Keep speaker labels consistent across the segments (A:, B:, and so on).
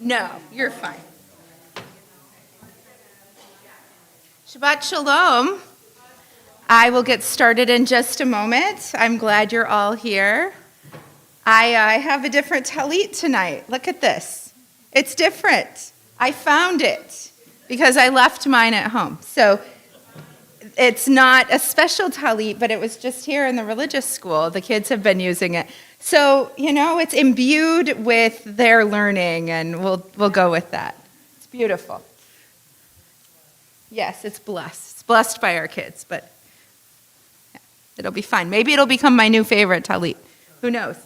A: No, you're fine. Shabbat Shalom. I will get started in just a moment. I'm glad you're all here. I have a different talit tonight. Look at this. It's different. I found it because I left mine at home. So it's not a special talit, but it was just here in the religious school. The kids have been using it. So, it's imbued with their learning, and we'll go with that. It's beautiful. Yes, it's blessed. It's blessed by our kids, but yeah, it'll be fine. Maybe it'll become my new favorite talit. Who knows?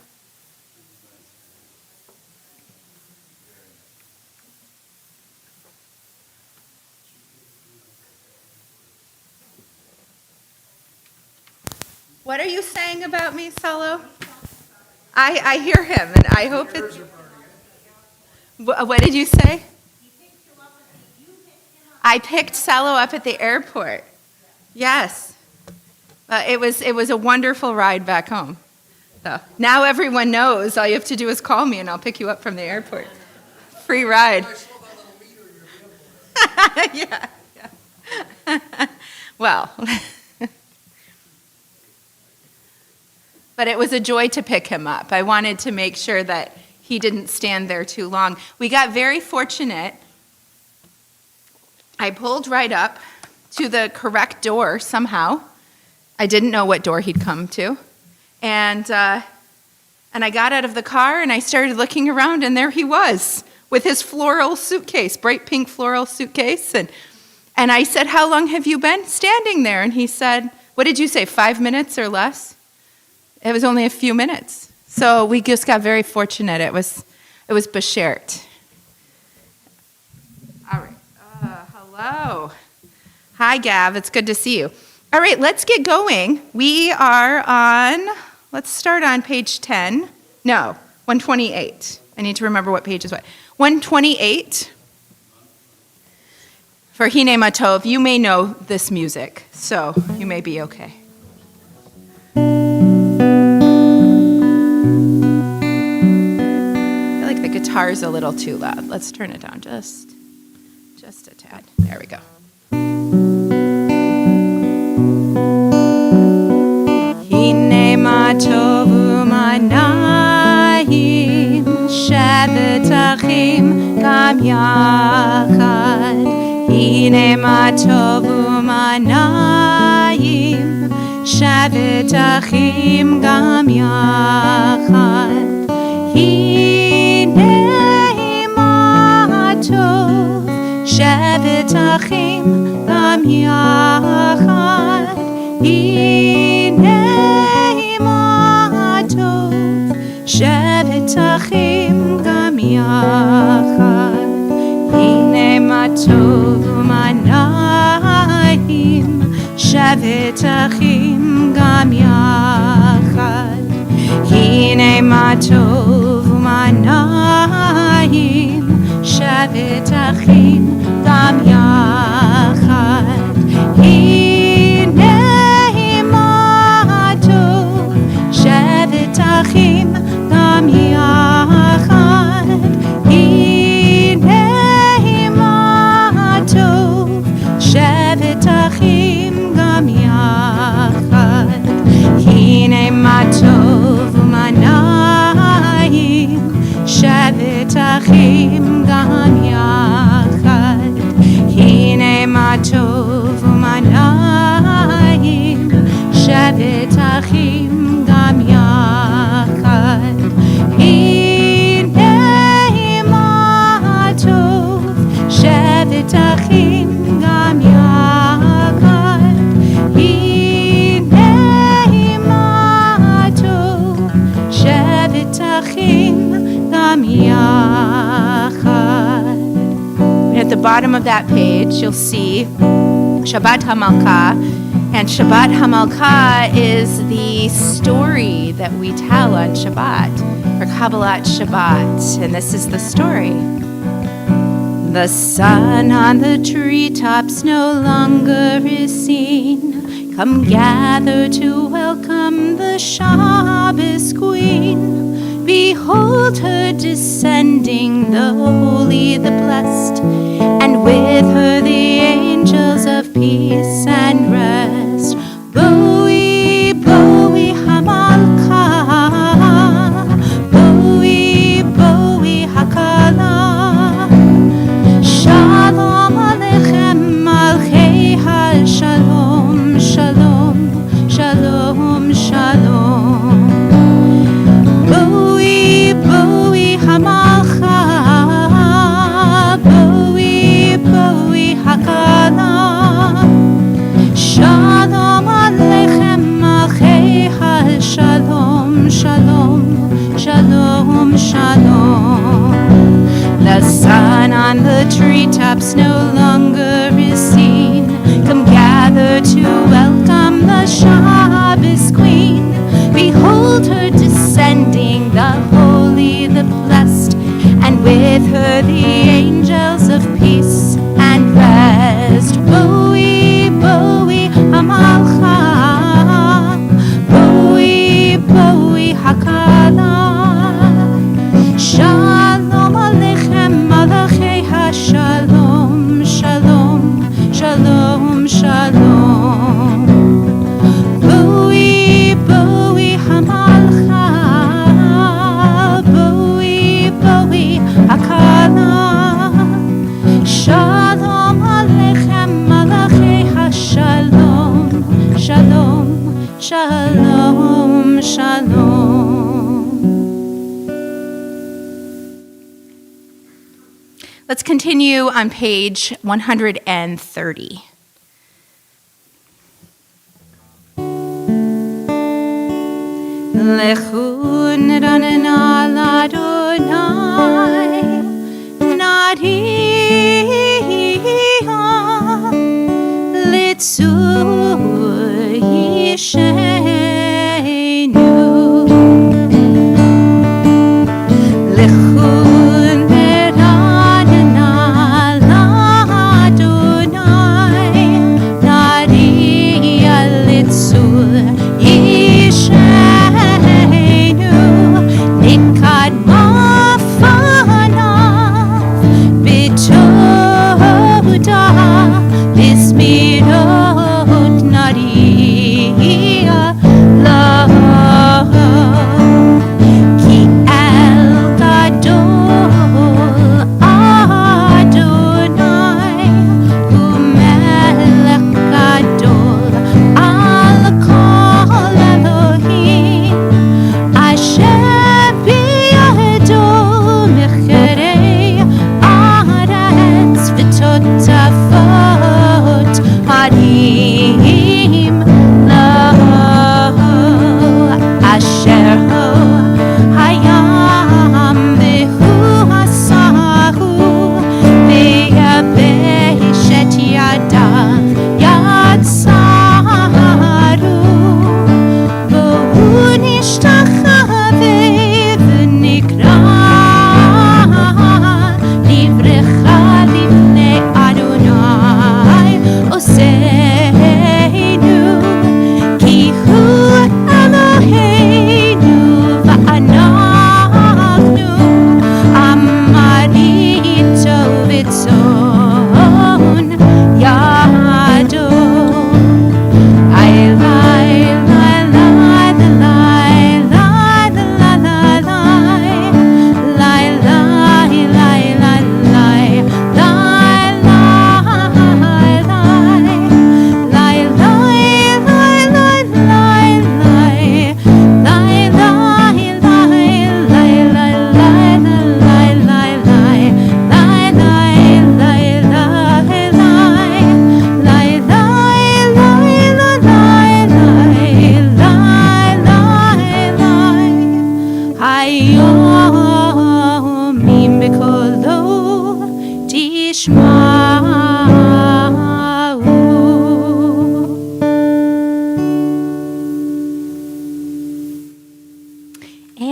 A: What are you saying about me, Salo? I hear him, and I hope it's... What did you say? I picked Salo up at the airport. Yes. It was a wonderful ride back home. So now everyone knows. All you have to do is call me, and I'll pick you up from the airport. Free ride. Yeah. Well... But it was a joy to pick him up. I wanted to make sure that he didn't stand there too long. We got very fortunate. I pulled right up to the correct door somehow. I didn't know what door he'd come to. And I got out of the car and I started looking around, and there he was with his floral suitcase, bright pink floral suitcase. And I said, "How long have you been standing there?" And he said, "What did you say, 5 minutes or less?" It was only a few minutes. So we just got very fortunate. It was beshert. All right. Hello. Hi, Gav. It's good to see you. All right, let's get going. We are let's start on page 10. No, 128. I need to remember what page is what. 128. For Hine Matov, you may know this music, so you may be okay. The guitar's a little too loud. Let's turn it down just a tad. There we go. Hine ma tovu manayim shevet achim gam yachad. Hine ma tovu manayim shevet achim gam yachad. Shevet achim gam yachad, hinei ma tov. Shevet achim gam yachad, hinei ma tov u'manayim. Shevet achim gam yachad, hinei ma tov u'manayim. Shevet achim gam yachad, hinei ma tov. Shevet achim gam yachad, hinei ma tov. Shevet achim gam yachad, hinei ma tov u'manayim. Shevet achim gam yachad, hinei ma tov u'manayim. Shevet achim gam yachad, hinei ma tov. Shevet achim gam yachad, hinei ma tov. Shevet achim gam yachad. At the bottom of that page, you'll see Shabbat HaMalkah. And Shabbat HaMalkah is the story that we tell on Shabbat, or Kabbalat Shabbat. And this is the story. The sun on the treetops no longer is seen. Come gather to welcome the Shabbos queen. Behold her descending the holy holy, the blessed, and with her the angels of peace and rest. Boi, boi, hamalcha, boi, boi, hakala. Shalom aleichem, malchei ha-shalom, shalom, shalom, shalom. Boi, boi, hamalcha, boi, boi, hakala. Shalom aleichem, malchei ha-shalom, shalom, shalom, shalom. The sun on the treetops no longer is seen. Come gather to welcome the Shabbos queen. Behold her descending, the holy, the blessed, and with her the angels of peace and rest. Boi, boi, hamalcha, boi, boi, hakala. Shalom aleichem, malachei ha-shalom, shalom, shalom, shalom. Boi, boi, hamalcha, boi, boi, hakala. Shalom aleichem, malachei ha-shalom, shalom, shalom, shalom. Let's continue on page 130. Lechu neranena l'Adonai, nadiya litzur yishenu. Lechu neranena l'Adonai, nadiya litzur yishenu.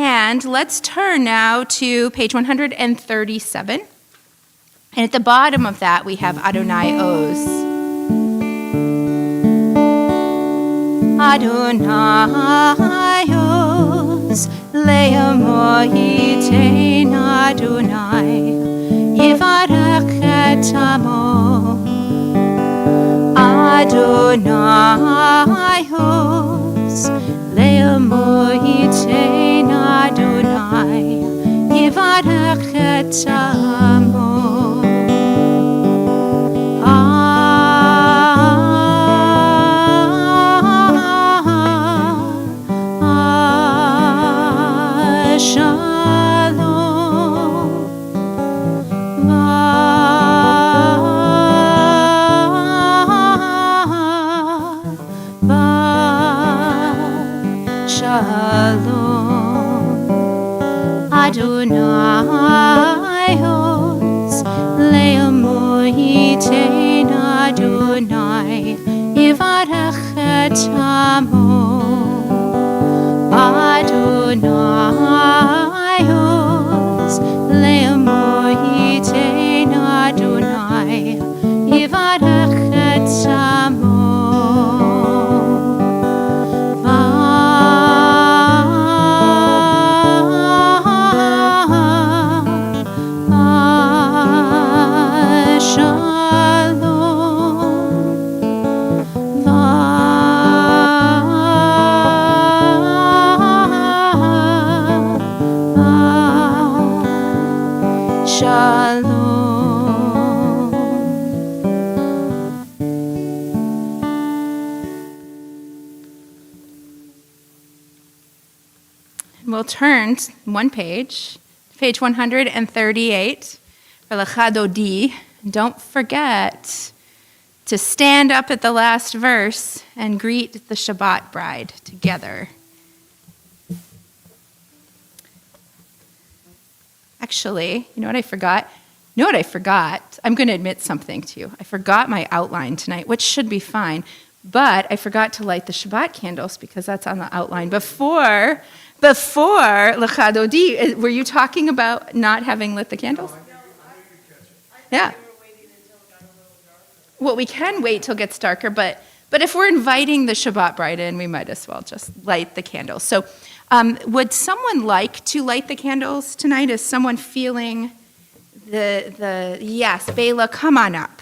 A: And let's turn now to page 137. And at the bottom of that, we have Adonai Oz. Adonai Oz, Le'amo Yitein Adonai, Yiva Tammuz. Adonai hos le'amor yitein Adonai yivarech et Tammuz. Adonai hos le'amor yitein Adonai yivarech et Tammuz. Adonai hos le'amor yitein Adonai yivarech et Tammuz. We'll turn one page 138, for L'chadodi. Don't forget to stand up at the last verse and greet the Shabbat bride together. Actually, you know what I forgot? I'm going to admit something to you. I forgot my outline tonight, which should be fine, but I forgot to light the Shabbat candles because that's on the outline. Before L'chadodi, were you talking about not having lit the candles? Yeah. Well, we can wait till it gets darker, but if we're inviting the Shabbat bride in, we might as well just light the candles. So would someone like to light the candles tonight? Is someone feeling the yes, Bela, come on up.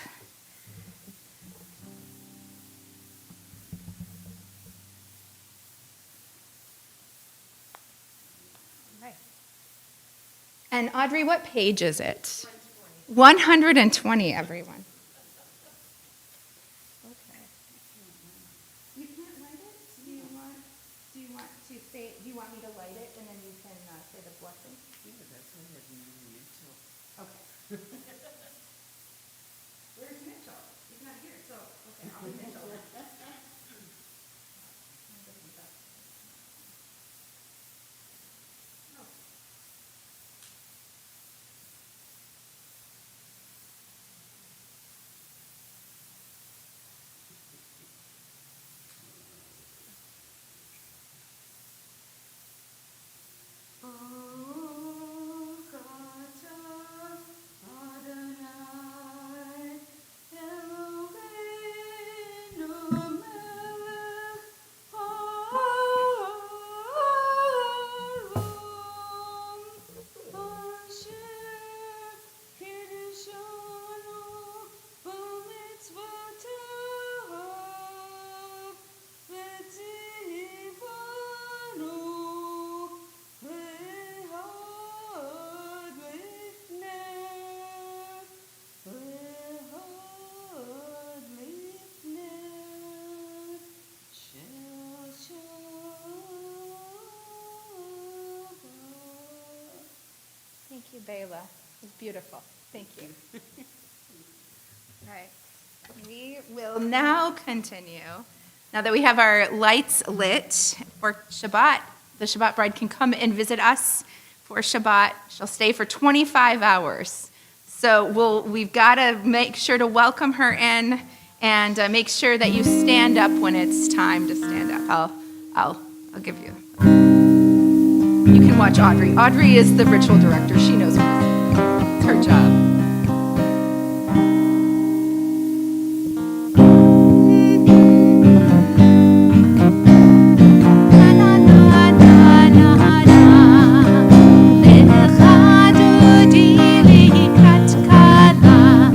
A: And Audrey, what page is it? 120, everyone. Okay. You can't light it? Do you want to say, do you want me to light it and then you can say the blessing?
B: Yeah, that's what I have you until.
A: Okay. Where's Mitchell? He's not here, so, okay, I'll be Mitchell. Thank you, Bela. It's beautiful. Thank you. All right. We will now continue. Now that we have our lights lit for Shabbat, the Shabbat bride can come and visit us for Shabbat. She'll stay for 25 hours. So we've got to make sure to welcome her in and make sure that you stand up when it's time to stand up. I'll give you. You can watch Audrey. Audrey is the ritual director. She knows what it's her job.
C: Lecha dodi likat kala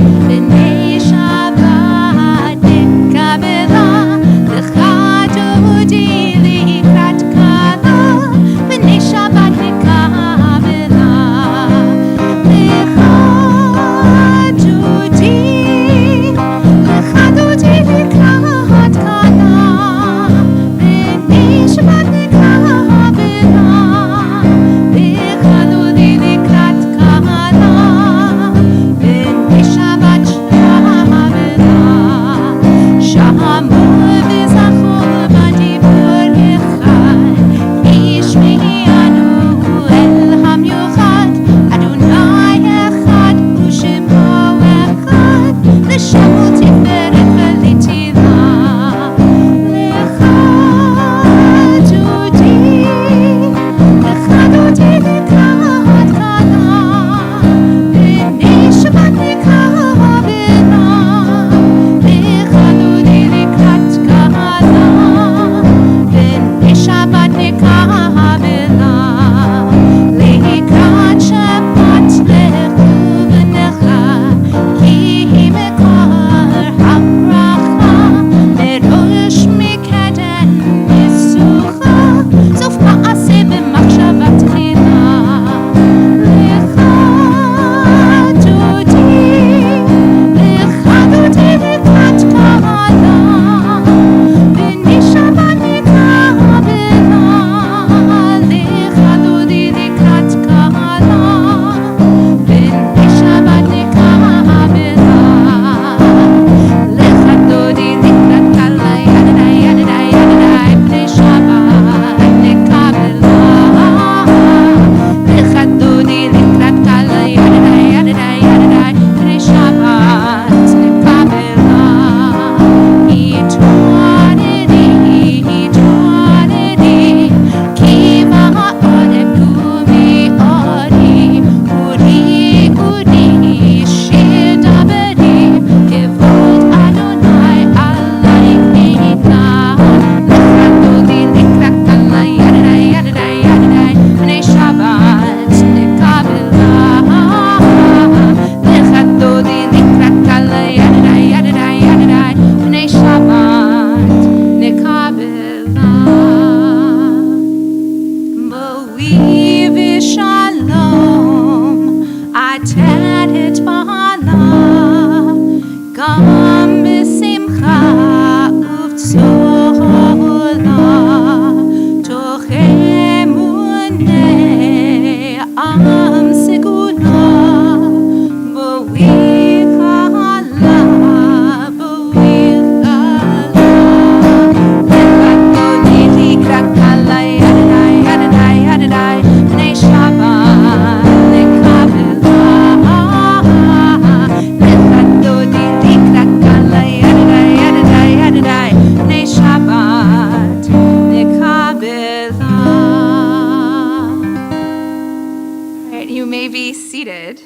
A: you may be seated.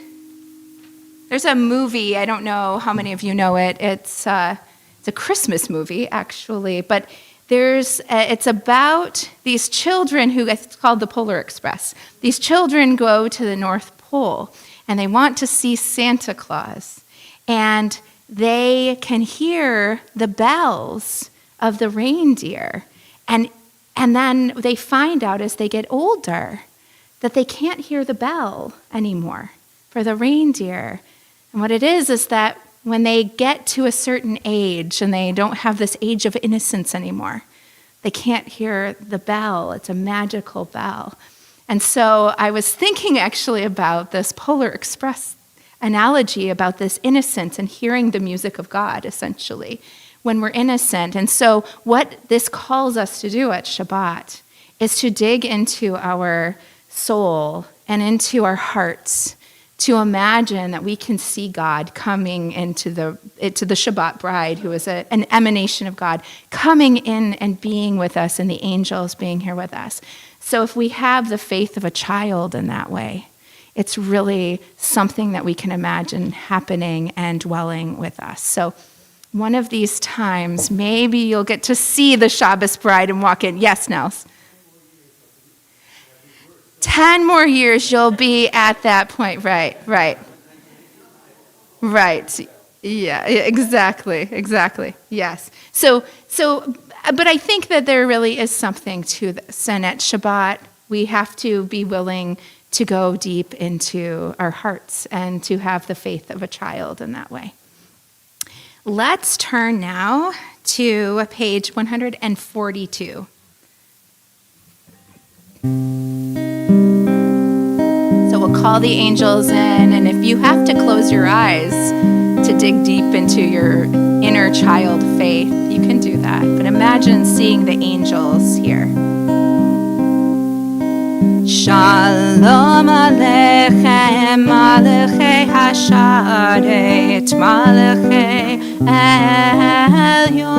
A: There's a movie, I don't know how many of you know it. It's a Christmas movie, actually, but it's about these children it's called the Polar Express. These children go to the North Pole, and they want to see Santa Claus, and they can hear the bells of the reindeer, and then they find out as they get older that they can't hear the bell anymore for the reindeer. And what it is that when they get to a certain age and they don't have this age of innocence anymore, they can't hear the bell. It's a magical bell. And so I was thinking actually about this Polar Express analogy about this innocence and hearing the music of God, essentially, when we're innocent. And so what this calls us to do at Shabbat is to dig into our soul and into our hearts, to imagine that we can see God coming into the Shabbat bride, who is an emanation of God, coming in and being with us, and the angels being here with us. So if we have the faith of a child in that way, it's really something that we can imagine happening and dwelling with us. So one of these times, maybe you'll get to see the Shabbos bride and walk in. Yes, Nels? 10 more years you'll be at that point. Right. Yeah, exactly. Yes. So, but I think that there really is something to this. And at Shabbat, we have to be willing to go deep into our hearts and to have the faith of a child in that way. Let's turn now to page 142. So we'll call the angels in, and if you have to close your eyes to dig deep into your inner child faith, you can do that. But imagine seeing the angels here. Shalom Aleichem, Malachei Hasharet, Malachei Elyon,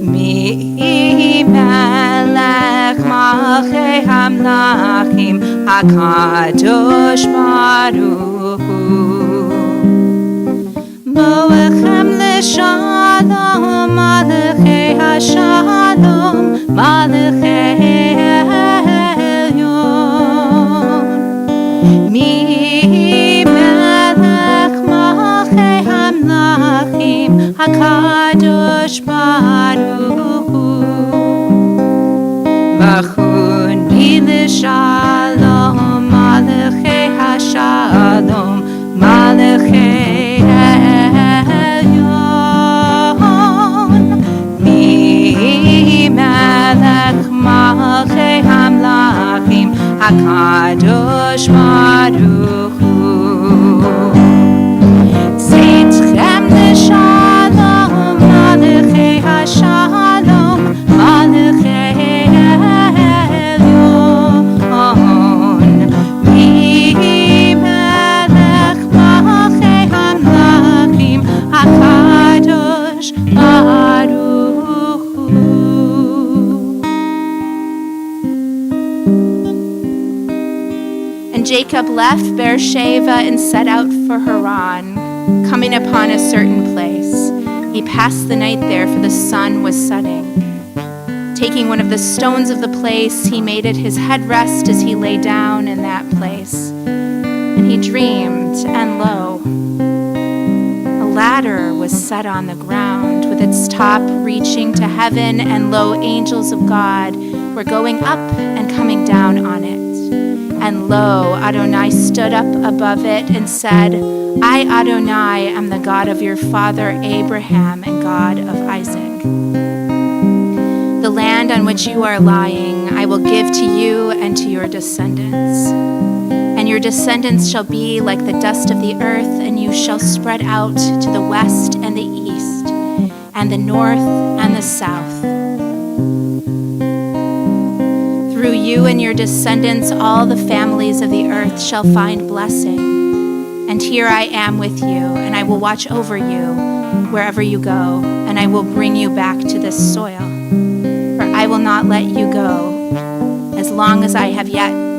A: Mi Melech Malchei Hamlachim, HaKadosh Baruch Hu, Boechem L'Shalom, Malachei Hashalom, Malachei Mi melech malchei hamlachim, HaKadosh Baruch Hu, Bachuni l'shalom, Malachei hashalom, Malachei elyon, Mi melech malchei hamlachim, HaKadosh Baruch Hu, Zeitchem l'shalom, Malachei hashalom, Malachei elyon, Mi melech malchei hamlachim, HaKadosh Baruch Hu. And Jacob left Beersheba and set out for Haran, coming upon a certain place. He passed the night there, for the sun was setting. Taking one of the stones of the place, he made it his headrest as he lay down in that place. And he dreamed, and lo, a ladder was set on the ground, with its top reaching to heaven, and lo, angels of God were going up and coming down on it. And lo, Adonai stood up above it and said, I, Adonai, am the God of your father Abraham and God of Isaac. The land on which you are lying I will give to you and to your descendants. And your descendants shall be like the dust of the earth, and you shall spread out to the west and the east, and the north and the south. Through you and your descendants, all the families of the earth shall find blessing. And here I am with you, and I will watch over you wherever you go, and I will bring you back to this soil. For I will not let you go as long as I have yet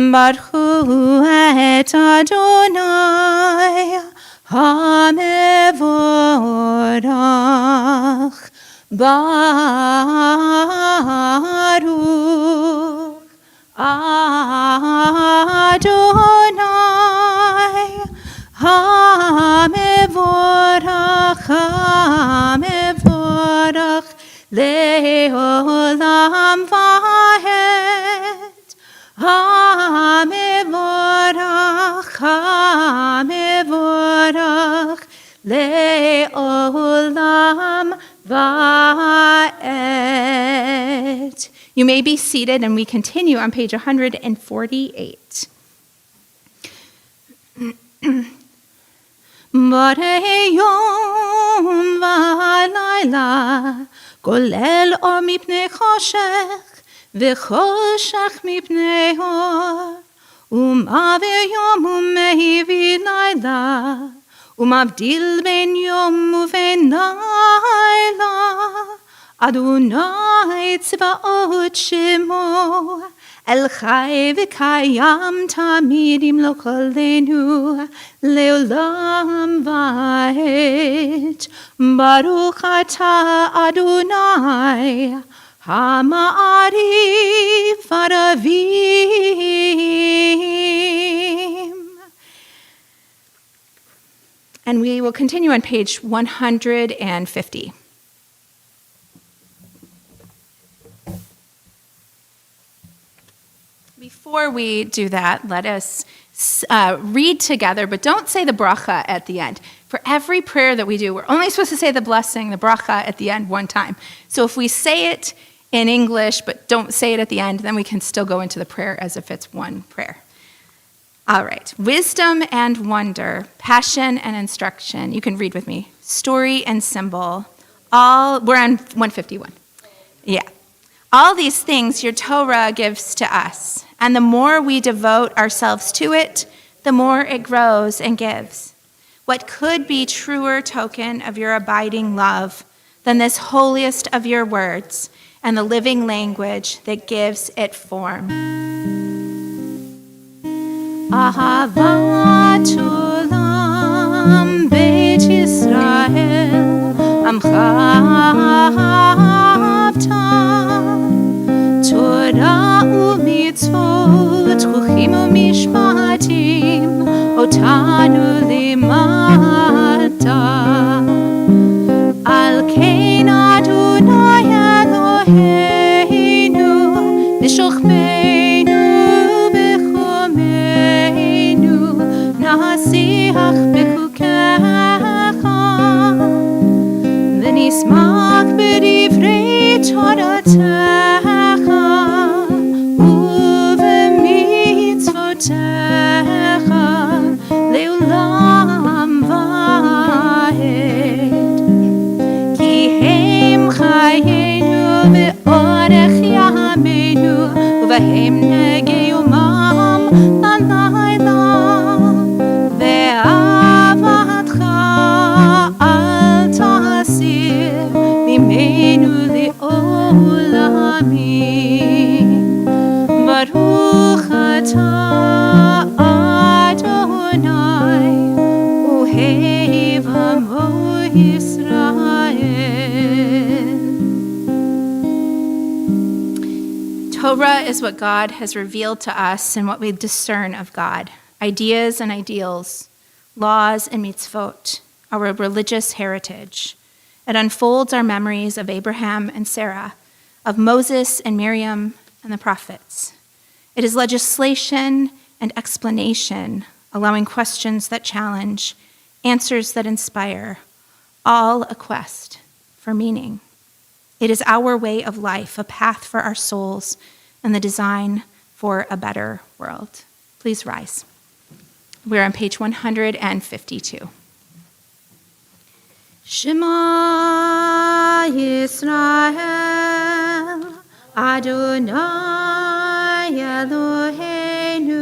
A: Baruch et Adonai HaMevorach. Baruch Adonai HaMevorach. HaMevorach le'olam va'ed. HaMevorach. HaMevorach le'olam va'ed. You may be seated, and we continue on page 148. Barayom va'layla kolel or mipnei choshech v'choshech mipnei or umavayom umehivi layla umavdil ben yom uven layla Adonai tzvaot shemo El chai v'kayam tamid imlo kolenu leolam va'ed. Baruch atah Adonai ha'ma'arif aravim. And we will continue on page 150. Before we do that, let us read together, but don't say the bracha at the end. For every prayer that we do, we're only supposed to say the blessing, the bracha, at the end one time. So if we say it in English, but don't say it at the end, then we can still go into the prayer as if it's one prayer. All right. Wisdom and wonder, passion and instruction. You can read with me. Story and symbol. We're on 151. Yeah. All these things your Torah gives to us, and the more we devote ourselves to it, the more it grows and gives. What could be truer token of your abiding love than this holiest of your words and the living language that gives it form? Ahavat olam Beit Yisrael amcha Torah u'mitzvot, chuchim u'mishpatim, otanu limata. Al kein Adonai Eloheinu, b'shochmeinu b'chomeinu, nasiach b'chukecha, v'nismach b'divrei Toratecha. Le'olam va'ed, ki hem chayenu ve'orech yameinu, uvahem negei yomam lalayla, ve'avatcha al tasir mimenu le'olamim. Baruch atah Adonai Ohev Amo Yisrael. Torah is what God has revealed to us and what we discern of God. Ideas and ideals, laws and mitzvot, our religious heritage. It unfolds our memories of Abraham and Sarah, of Moses and Miriam and the prophets. It is legislation and explanation, allowing questions that challenge, answers that inspire, all a quest for meaning. It is our way of life, a path for our souls, and the design for a better world. Please rise. We're on page 152. Shema Yisrael, Adonai Eloheinu,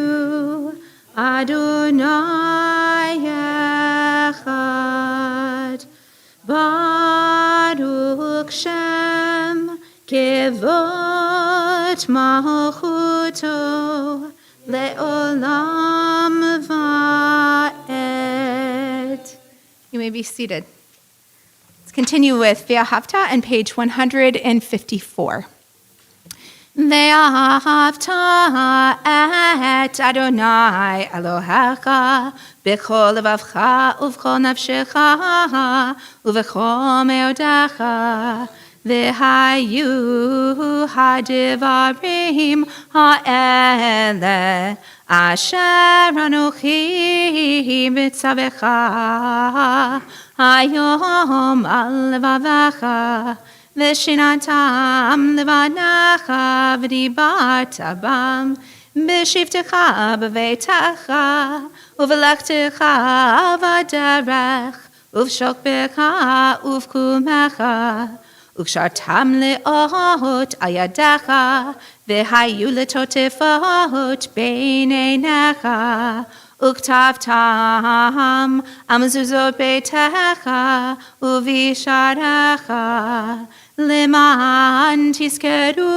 A: Adonai Echad, Baruch Shem Kevot Malchuto Le'olam va'ed. You may be seated. Let's continue with Ve'ahavta and page 154. Ve'ahavta et Adonai Elohecha b'chol levavcha uv'chol nafshecha uv'chol meodecha v'hayu hadivarim ha'ele asher anochi mitzavecha hayom al levavecha v'shinatam levanecha v'dibarta bam b'shivtecha b'veitecha uv'lechtecha v'derech uv'shokbecha uv'kumecha ukshartam le'ot ayadecha v'hayu letotifot b'neinecha uktavtam amzuzot beitecha uvisharecha leman tiskeru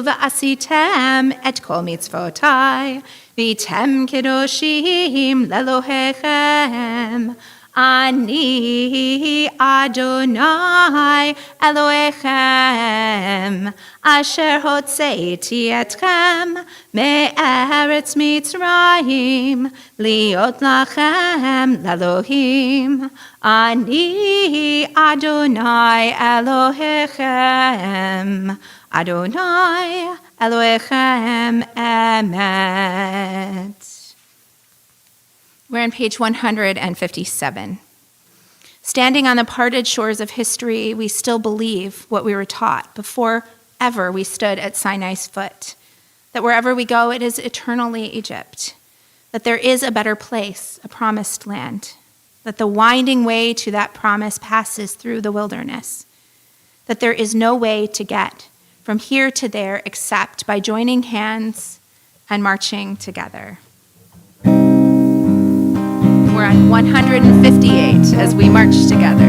A: v'asitem et kol mitzvotai v'tem kedoshim lelohechem Ani Adonai Elohechem Asher hotzeiti etchem me'eretz Mitzrayim liot lachem l'Elohim Ani Adonai Elohechem Adonai Elohechem Emet. We're on page 157. Standing on the parted shores of history, we still believe what we were taught before ever we stood at Sinai's foot, that wherever we go, it is eternally Egypt, that there is a better place, a promised land, that the winding way to that promise passes through the wilderness, that there is no way to get from here to there except by joining hands and marching together. We're on 158 as we march together.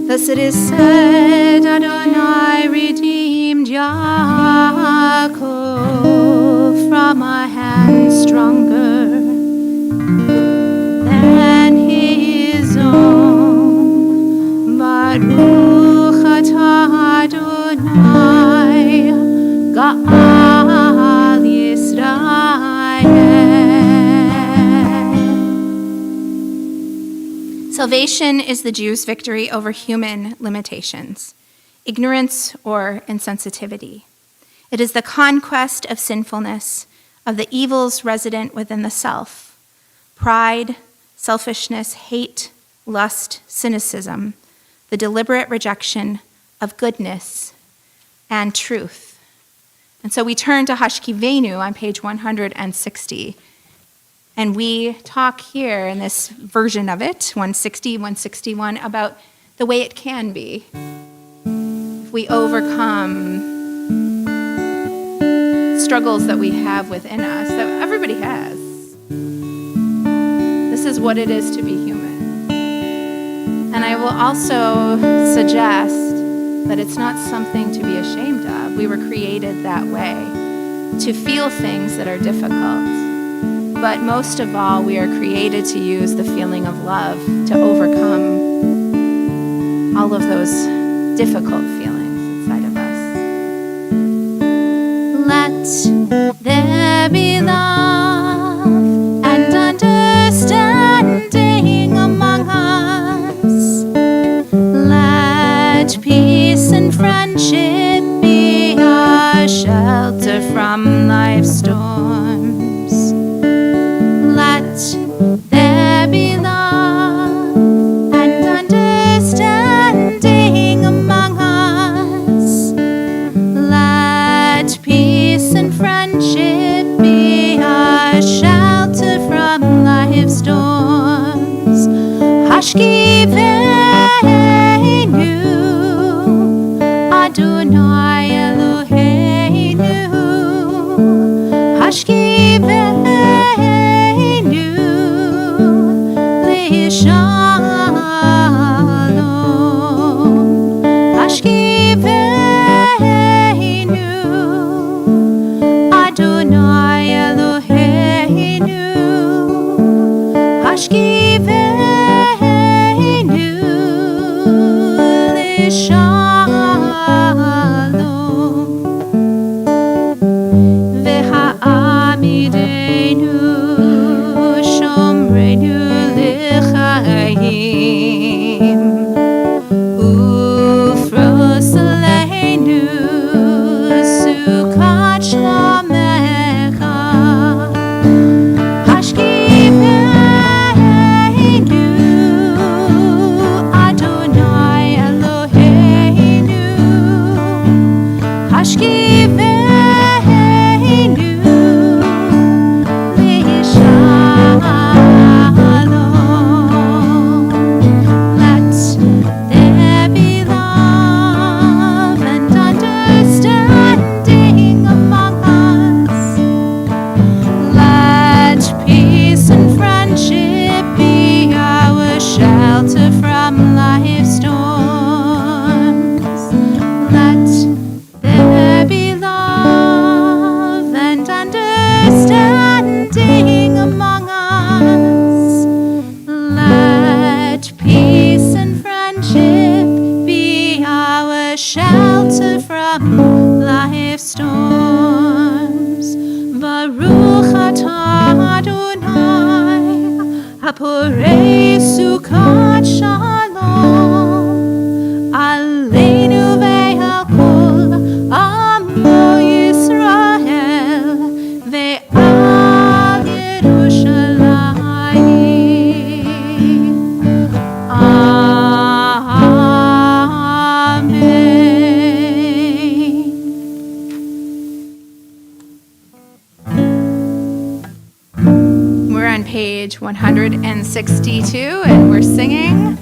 A: Thus it is said, Adonai redeemed Yaakov from a hand stronger than his own. Baruch atah Adonai Ga'al Yisrael. Salvation is the Jews' victory over human limitations, ignorance or insensitivity. It is the conquest of sinfulness, of the evils resident within the self, pride, selfishness, hate, lust, cynicism, the deliberate rejection of goodness and truth. And so we turn to Hashkivenu on page 160. And we talk here in this version of it, 160, 161, about the way it can be if we overcome struggles that we have within us, that everybody has. This is what it is to be human. And I will also suggest that it's not something to be ashamed of. We were created that way, to feel things that are difficult. But most of all, we are created to use the feeling of love to overcome all of those difficult feelings inside of us. Let there be love and understanding among us. Let peace and friendship be our shelter from life's storms. Let there be love and understanding among us. Let peace and friendship be our shelter from life's storms. Hashkiveinu, Adonai Eloheinu. Hashkiveinu lishalom. Hashkiveinu, Adonai Eloheinu. Hashkiveinu lishalom. V'ha'amidenu shomrenu l'chaim. Ufrosalenu sukat shlomecha. Hashkiveinu, Adonai Eloheinu. Hashkiveinu lishalom. Let there be love and understanding among us. Let peace and friendship be our shelter from life's storms. Let there be love and understanding among us. Let peace and friendship be our shelter from life's storms. Baruch atah Adonai, haporei sukat shalom, aleinu ve'al kol amo Yisrael, ve'al Yerushalayim. Amen. We're on page 162, and we're singing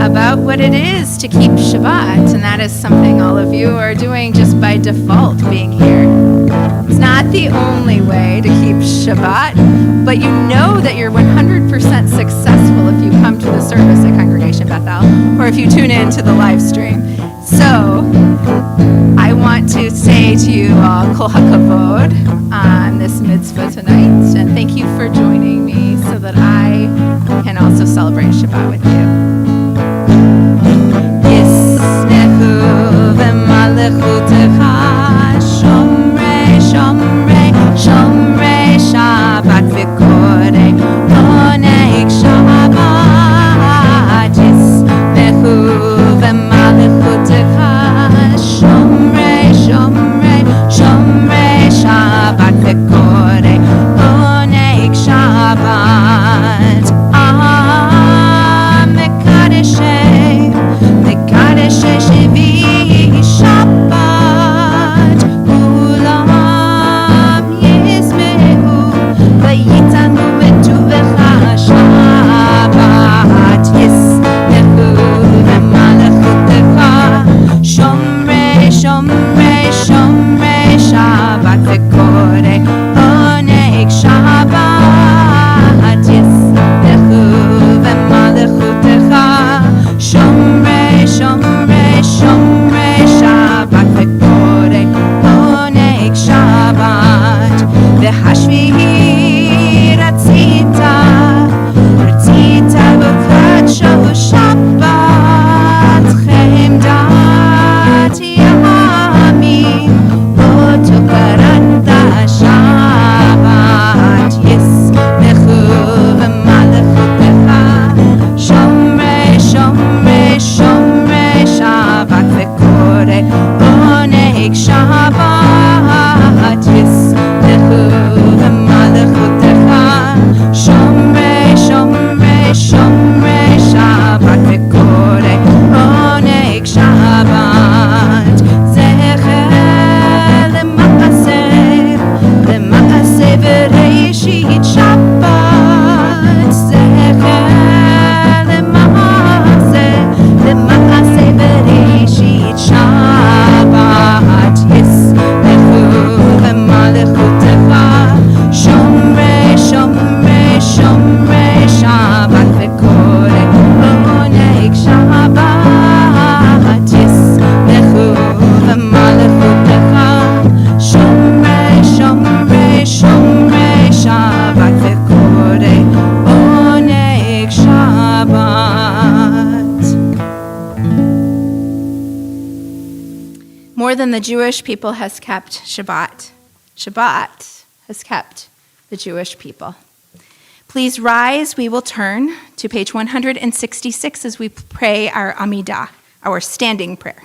A: about what it is to keep Shabbat, and that is something all of you are doing just by default being here. It's not the only way to keep Shabbat, but you know that you're 100% successful if you come to the service at Congregation Bethel, or if you tune in to the live stream. So I want to say to you all, Kol HaKavod on this mitzvah tonight, and thank you for joining me so that I can also celebrate Shabbat with you. Yisnechu v'malechutecha shomrei, shomrei, shomrei Shabbat v'korei oneg Shabbat. Yisnechu v'malechutecha shomrei, shomrei, shomrei Shabbat v'korei oneg Shabbat. Mekadeshei, Mekadeshei Shevi Shabbat. More than the Jewish people has kept Shabbat, Shabbat has kept the Jewish people. Please rise. We will turn to page 166 as we pray our Amidah, our standing prayer.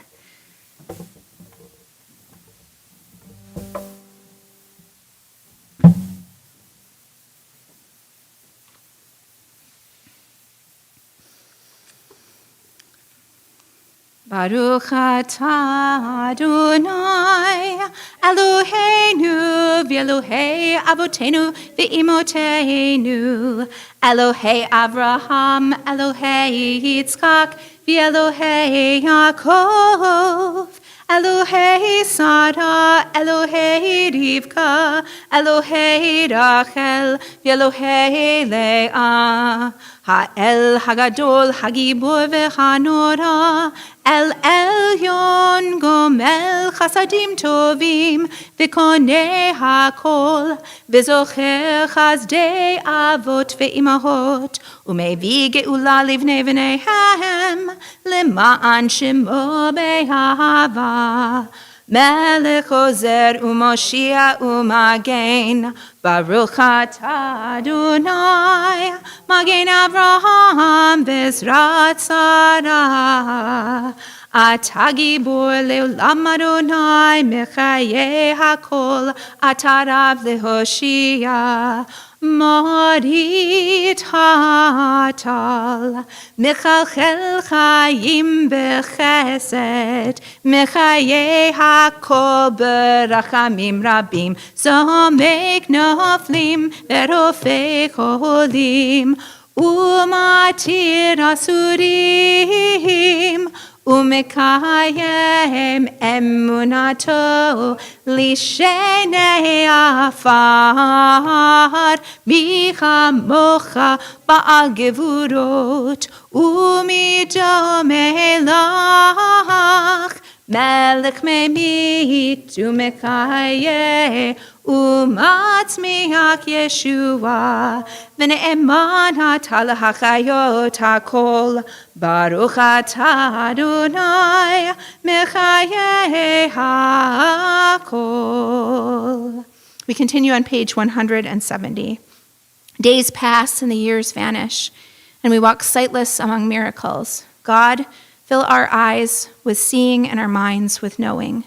A: Baruch atah Adonai Eloheinu v'Elohei Avotenu v'Imotenu Elohei Avraham Elohei Yitzchak v'Elohei Yaakov Elohei Sarah Elohei Rivka Elohei Rachel v'Elohei Leah Ha'el Hagadol Hagibur v'Hanora El Elyon Gomel Chasadim Tovim V'Konei HaKol V'Zocher Chazdei Avot V'Imahot Umevi Geula Livnei V'neihem Lema'an Shemo Be'ahava Melech Ozer U'Moshiach U'Magen Baruch atah Adonai Magen Avraham Bezrat Sarah Atah Gibor Le'olam Adonai Mechayeh HaKol Atah Rav Lehoshia Marit Hatal Mechalchel Chaim Bechesed Mechayeh HaKol Berachamim Rabim Zomek Noflim Verofei Cholim Umatir Asurim Umekayem emunato lishenei afar bichamocha ba'al gevurot umidomelach melech memit umekayeh umatzmiach Yeshua v'ne'eman hatal hachayot hakol Baruch atah Adonai mechayeh hakol. We continue on page 170. Days pass and the years vanish, and we walk sightless among miracles. God, fill our eyes with seeing and our minds with knowing.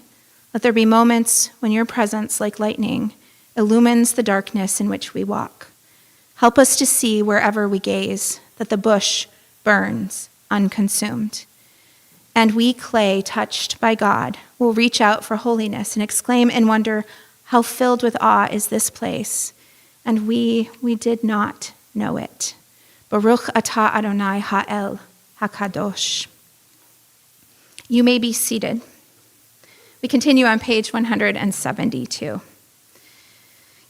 A: Let there be moments when your presence, like lightning, illumines the darkness in which we walk. Help us to see wherever we gaze that the bush burns unconsumed. And we, clay touched by God, will reach out for holiness and exclaim in wonder, how filled with awe is this place? And we did not know it. Baruch atah Adonai Ha'el HaKadosh. You may be seated. We continue on page 172.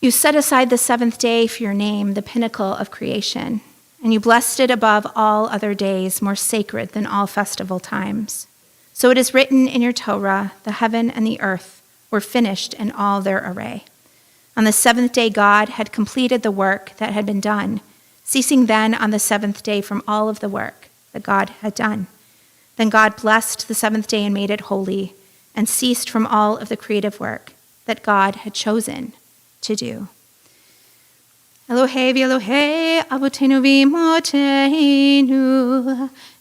A: You set aside the seventh day for your name, the pinnacle of creation, and you blessed it above all other days, more sacred than all festival times. So it is written in your Torah, the heaven and the earth were finished in all their array. On the seventh day, God had completed the work that had been done, ceasing then on the seventh day from all of the work that God had done. Then God blessed the seventh day and made it holy, and ceased from all of the creative work that God had chosen to do. Elohei v'Elohei avotenu v'imotenu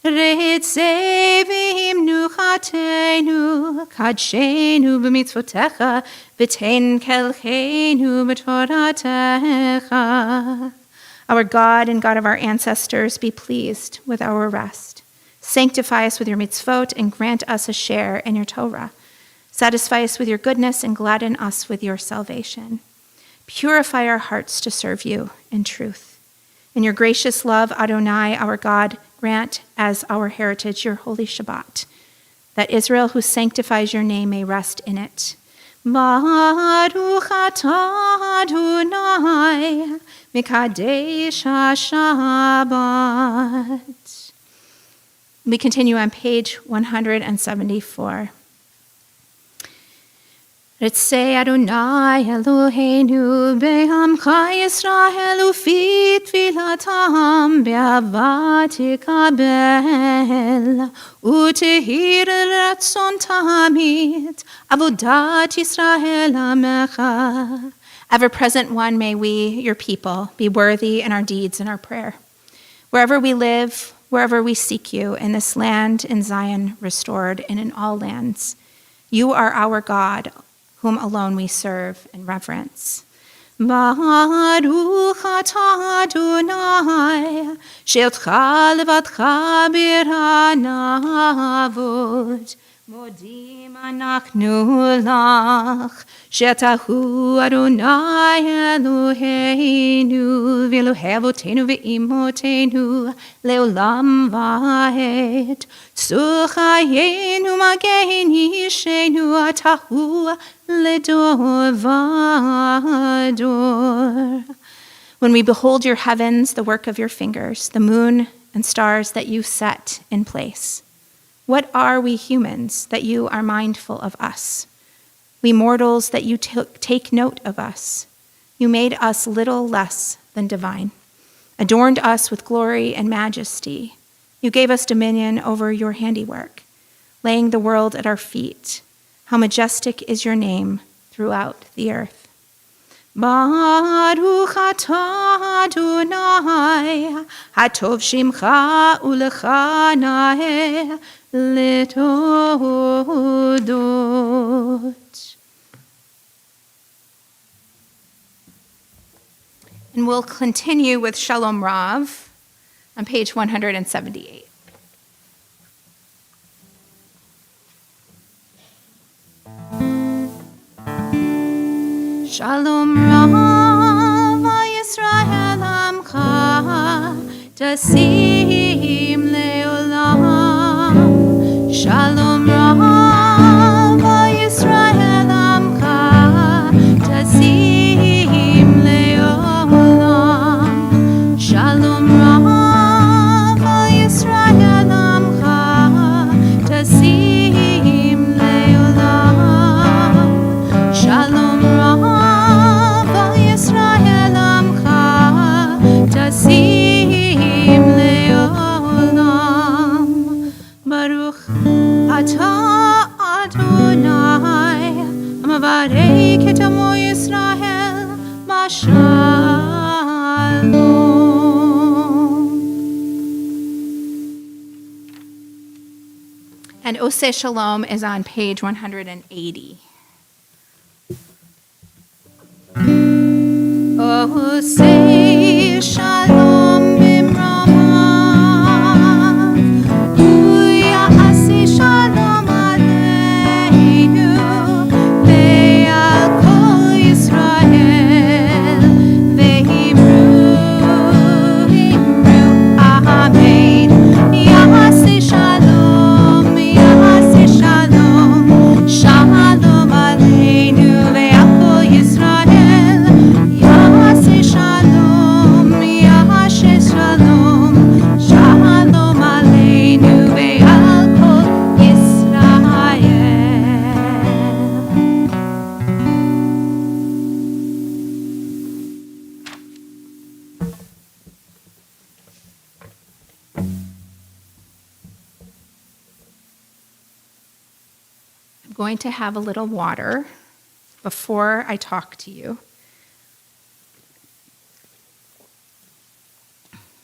A: retzei v'imnuchatenu kadshenu b'mitzvotecha v'ten kelchenu b'toratecha. Our God and God of our ancestors, be pleased with our rest. Sanctify us with your mitzvot and grant us a share in your Torah. Satisfy us with your goodness and gladden us with your salvation. Purify our hearts to serve you in truth. In your gracious love, Adonai, our God, grant as our heritage your holy Shabbat, that Israel who sanctifies your name may rest in it. Baruch atah Adonai mikadesh haShabbat. We continue on page 174. Ritzei Adonai Eloheinu be'amcha Yisrael ufi tfilatam be'ahava tikabel utehir ratzon tamid avodat Yisrael amecha. Ever-present one, may we, your people, be worthy in our deeds and our prayer. Wherever we live, wherever we seek you, in this land, in Zion restored, and in all lands, you are our God, whom alone we serve and reverence. Baruch atah Adonai, she'otcha levadcha b'ranavut, modim anachnu lach, she'atahu Adonai Eloheinu, v'Elohei avotenu v'imotenu, le'olam va'ed. Suchayenu magen yishenu atahu ledor vador. When we behold your heavens, the work of your fingers, the moon and stars that you set in place, what are we humans that you are mindful of us? We mortals that you take note of us. You made us little less than divine, adorned us with glory and majesty. You gave us dominion over your handiwork, laying the world at our feet. How majestic is your name throughout the earth. Baruch atah Adonai, hatov shimcha ulecha na'eh letodot. And we'll continue with Shalom Rav on page 178. Shalom Rav Yisrael Amcha Tasim Leolam. Shalom Rav Yisrael Amcha Tasim Leolam. Shalom Rav Yisrael Amcha Tasim Leolam. Shalom Rav Yisrael Amcha Tasim Leolam. Baruch atah Adonai, Amavarek et amo Yisrael, Mashalom. And Oseh Shalom is on page 180. Oseh Shalom b'mramav, u'ya'aseh shalom aleinu, ve'al kol Yisrael, ve'imru amen. Ya'aseh shalom, shalom aleinu, ve'al kol Yisrael. Ya'aseh shalom, shalom aleinu ve'al kol Yisrael. I'm going to have a little water before I talk to you.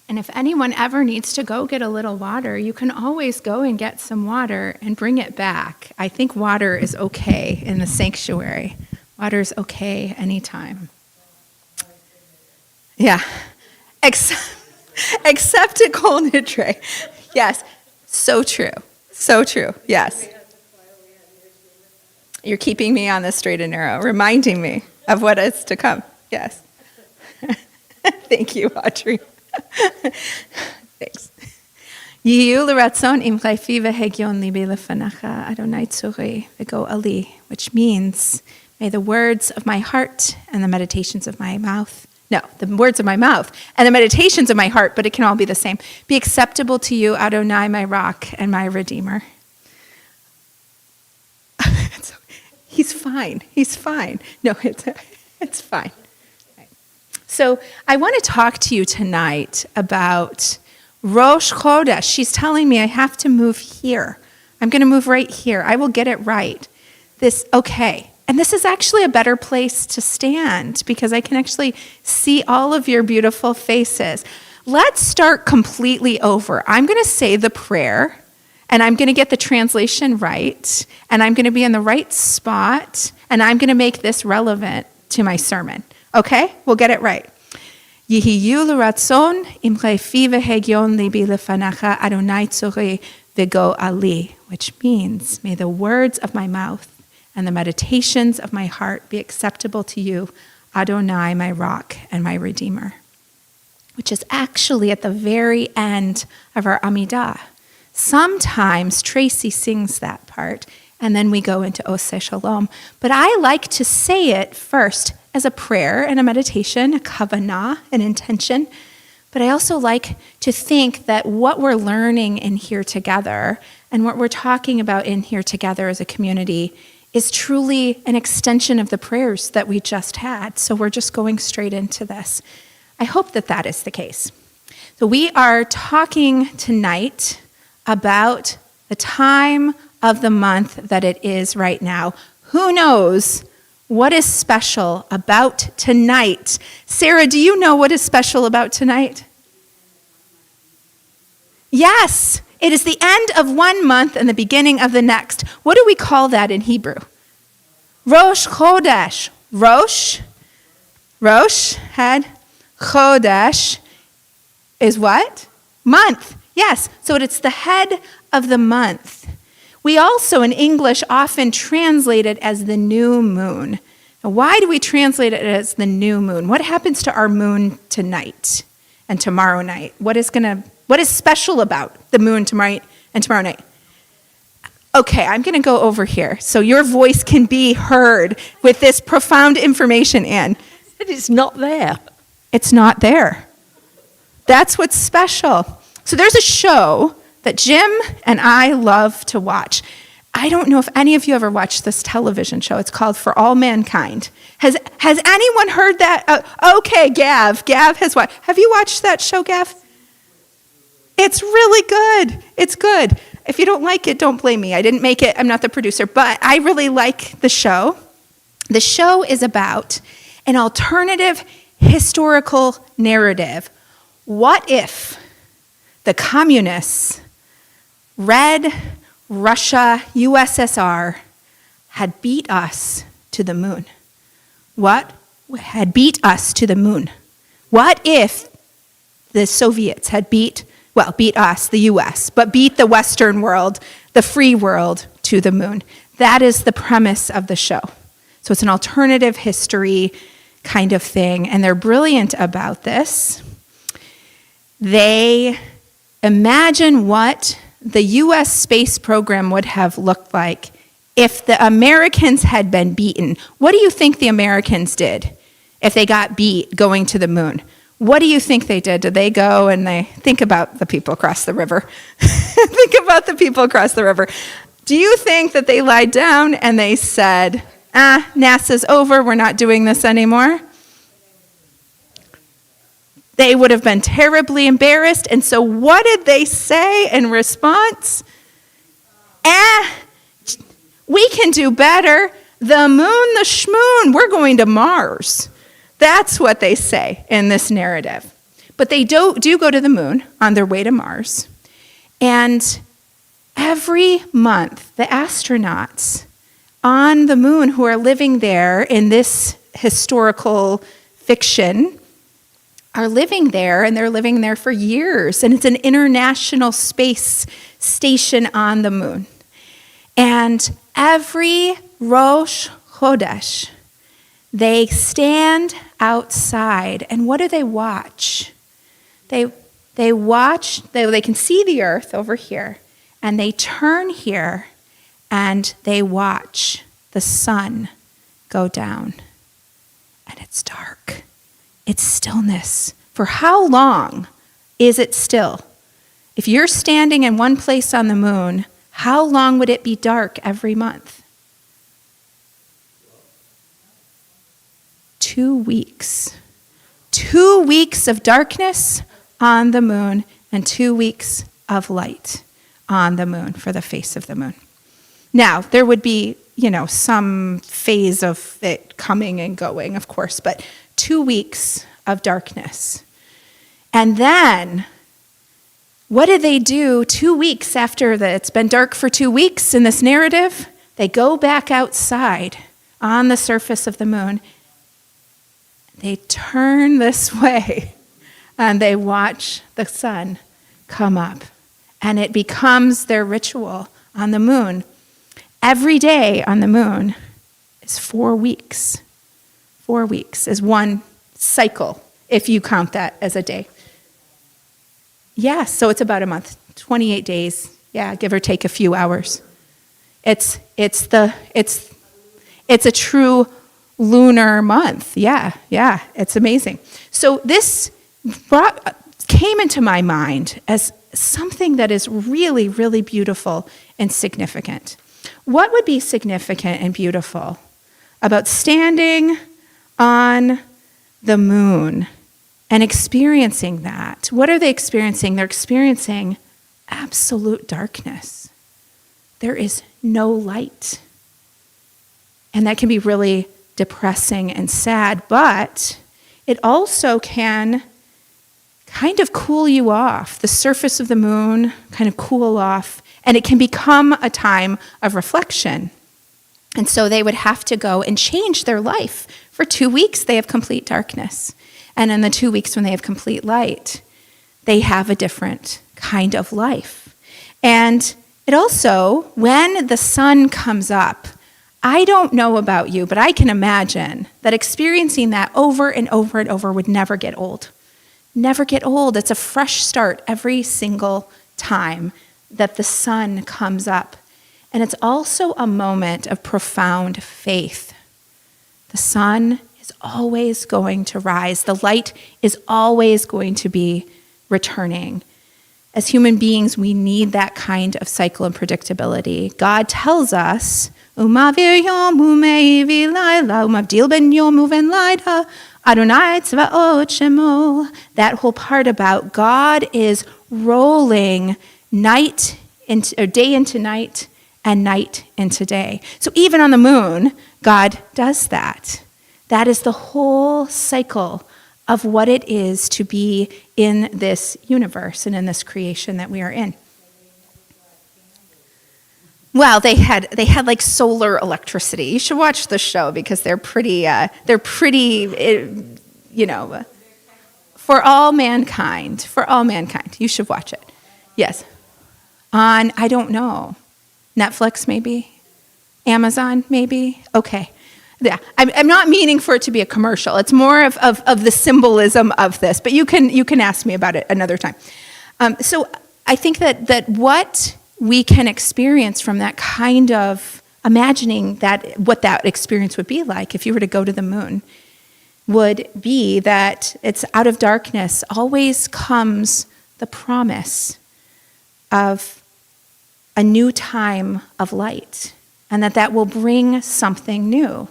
A: And if anyone ever needs to go get a little water, you can always go and get some water and bring it back. I think water is okay in the sanctuary. Water is okay anytime. Yeah. Except at Kol Nidre. Yes. So true. So true. Yes. You're keeping me on the straight and narrow, reminding me of what is to come. Yes. Thank you, Audrey. Thanks. Yiyu l'ratzon im chayfi v'hegyon libi lefanecha Adonai tzuri v'go ali, which means, may the words of my heart and the meditations of my mouth, the words of my mouth and the meditations of my heart, but it can all be the same, be acceptable to you, Adonai, my rock and my redeemer. He's fine. He's fine. No, it's fine. So I want to talk to you tonight about Rosh Chodesh. She's telling me I have to move here. I'm going to move right here. I will get it right. Okay. And this is actually a better place to stand because I can actually see all of your beautiful faces. Let's start completely over. I'm going to say the prayer, and I'm going to get the translation right, and I'm going to be in the right spot, and I'm going to make this relevant to my sermon. Okay? We'll get it right. Yihiyu l'ratzon imchei fi v'hegyon libi lefanacha Adonai tzorei v'go ali, which means, may the words of my mouth and the meditations of my heart be acceptable to you, Adonai, my rock and my redeemer, which is actually at the very end of our Amidah. Sometimes Tracy sings that part, and then we go into Oseh Shalom. But I like to say it first as a prayer and a meditation, a kavanah, an intention. But I also like to think that what we're learning in here together and what we're talking about in here together as a community is truly an extension of the prayers that we just had. So we're just going straight into this. I hope that that is the case. So we are talking tonight about the time of the month that it is right now. Who knows what is special about tonight? Sarah, do you know what is special about tonight? Yes, it is the end of one month and the beginning of the next. What do we call that in Hebrew? Rosh Chodesh. Rosh, head. Chodesh is what? Month. Yes, so it's the head of the month. We also, in English, often translate it as the new moon. Now, why do we translate it as the new moon? What happens to our moon tonight and tomorrow night? What is special about the moon tonight and tomorrow night? Okay, I'm going to go over here so your voice can be heard with this profound information, Anne.
B: It's not there.
A: It's not there. That's what's special. So there's a show that Jim and I love to watch. I don't know if any of you ever watched this television show. It's called For All Mankind. Has anyone heard that? Okay, Gav has watched. Have you watched that show, Gav? It's really good. It's good. If you don't like it, don't blame me. I didn't make it. I'm not the producer. But I really like the show. The show is about an alternative historical narrative. What if the communists, Red Russia, USSR, had beat us to the moon? What had beat us to the moon? What if the Soviets had beat us, the US, but beat the Western world, the free world, to the moon? That is the premise of the show. So it's an alternative history kind of thing, and they're brilliant about this. They imagine what the U.S. space program would have looked like if the Americans had been beaten. What do you think the Americans did if they got beat going to the moon? What do you think they did? Did they go and they think about the people across the river? Think about the people across the river. Do you think that they lied down and they said, NASA's over, we're not doing this anymore? They would have been terribly embarrassed. And so what did they say in response? We can do better. The moon, the schmoon, we're going to Mars. That's what they say in this narrative. But they do go to the moon on their way to Mars. And every month, the astronauts on the moon who are living there in this historical fiction are living there, and they're living there for years. And it's an international space station on the moon. And every Rosh Chodesh, they stand outside, and what do they watch? They watch, they can see the earth over here, and they turn here, and they watch the sun go down. And it's dark. It's stillness. For how long is it still? If you're standing in one place on the moon, how long would it be dark every month? 2 weeks. 2 weeks of darkness on the moon and 2 weeks of light on the moon for the face of the moon. Now, there would be, some phase of it coming and going, of course, but 2 weeks of darkness. And then, what do they do 2 weeks after it's been dark for 2 weeks in this narrative? They go back outside on the surface of the moon. They turn this way and they watch the sun come up. And it becomes their ritual on the moon. Every day on the moon is 4 weeks. 4 weeks is one cycle, if you count that as a day. Yeah, so it's about a month, 28 days. Yeah, give or take a few hours. It's a true lunar month. Yeah, it's amazing. So this came into my mind as something that is really, really beautiful and significant. What would be significant and beautiful about standing on the moon and experiencing that? What are they experiencing? They're experiencing absolute darkness. There is no light. And that can be really depressing and sad, but it also can kind of cool you off. The surface of the moon kind of cool off, and it can become a time of reflection. And so they would have to go and change their life. For 2 weeks, they have complete darkness. And in the 2 weeks when they have complete light, they have a different kind of life. And it also, when the sun comes up, I don't know about you, but I can imagine that experiencing that over and over and over would never get old. Never get old. It's a fresh start every single time that the sun comes up. And it's also a moment of profound faith. The sun is always going to rise. The light is always going to be returning. As human beings, we need that kind of cycle and predictability. God tells us, Umavir yom umeivi laila, umavdil ben yom uven laida, Adonai tzvaot shemo. That whole part about God is rolling night into, or day into night and night into day. So even on the moon, God does that. That is the whole cycle of what it is to be in this universe and in this creation that we are in. Well, they had like solar electricity. You should watch the show because they're pretty, for all mankind. You should watch it. Yes. On, I don't know, Netflix maybe? Amazon maybe? Okay. Yeah, I'm not meaning for it to be a commercial. It's more of the symbolism of this, but you can ask me about it another time. So I think that what we can experience from that kind of imagining that what that experience would be like if you were to go to the moon would be that it's out of darkness always comes the promise of a new time of light, and that will bring something new.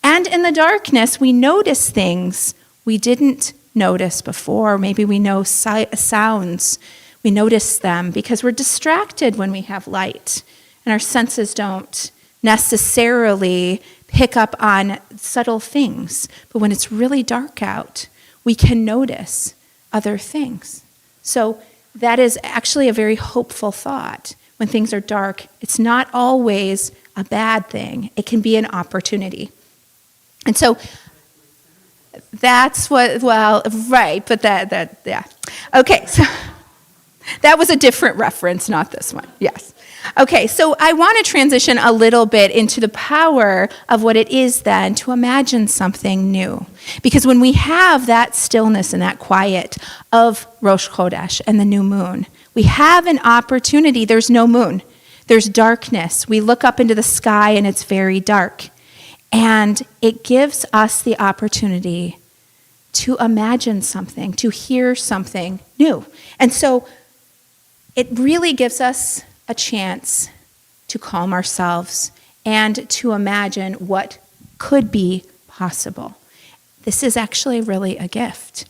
A: And in the darkness, we notice things we didn't notice before. Maybe we know sounds. We notice them because we're distracted when we have light, and our senses don't necessarily pick up on subtle things. But when it's really dark out, we can notice other things. So that is actually a very hopeful thought. When things are dark, it's not always a bad thing. It can be an opportunity. And so that's what, well, right, but yeah. Okay, so that was a different reference, not this one, yes. Okay, so I want to transition a little bit into the power of what it is then to imagine something new. Because when we have that stillness and that quiet of Rosh Chodesh and the new moon, we have an opportunity. There's no moon. There's darkness. We look up into the sky and it's very dark. And it gives us the opportunity to imagine something, to hear something new. And so it really gives us a chance to calm ourselves and to imagine what could be possible. this is actually really a gift.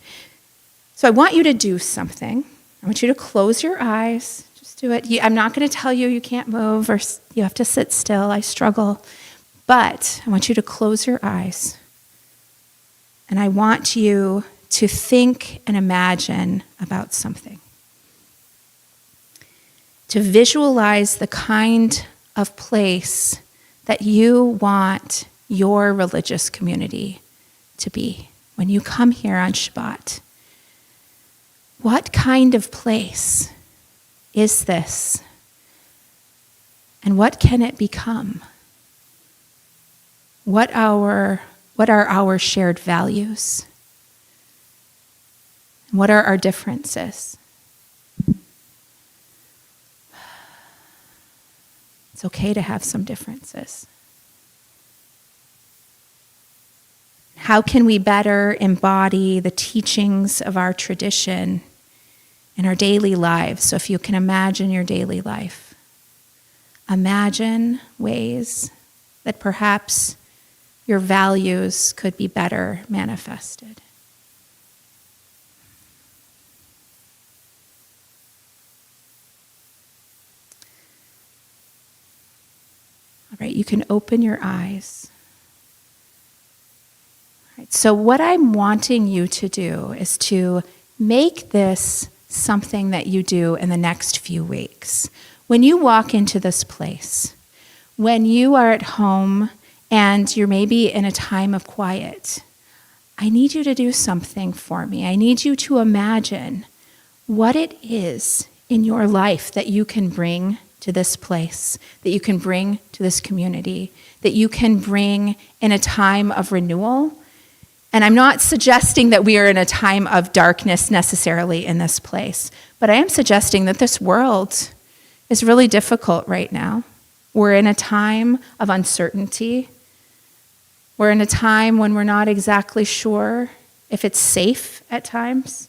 A: So I want you to do something. I want you to close your eyes. Just do it. I'm not going to tell you you can't move or you have to sit still. I struggle. But I want you to close your eyes. And I want you to think and imagine about something. To visualize the kind of place that you want your religious community to be when you come here on Shabbat. What kind of place is this? And what can it become? What are our shared values? What are our differences? It's okay to have some differences. How can we better embody the teachings of our tradition in our daily lives? So if you can imagine your daily life, imagine ways that perhaps your values could be better manifested. All right, you can open your eyes. All right, so what I'm wanting you to do is to make this something that you do in the next few weeks. When you walk into this place, when you are at home and you're maybe in a time of quiet, I need you to do something for me. I need you to imagine what it is in your life that you can bring to this place, that you can bring to this community, that you can bring in a time of renewal. And I'm not suggesting that we are in a time of darkness necessarily in this place, but I am suggesting that this world is really difficult right now. We're in a time of uncertainty. We're in a time when we're not exactly sure if it's safe at times.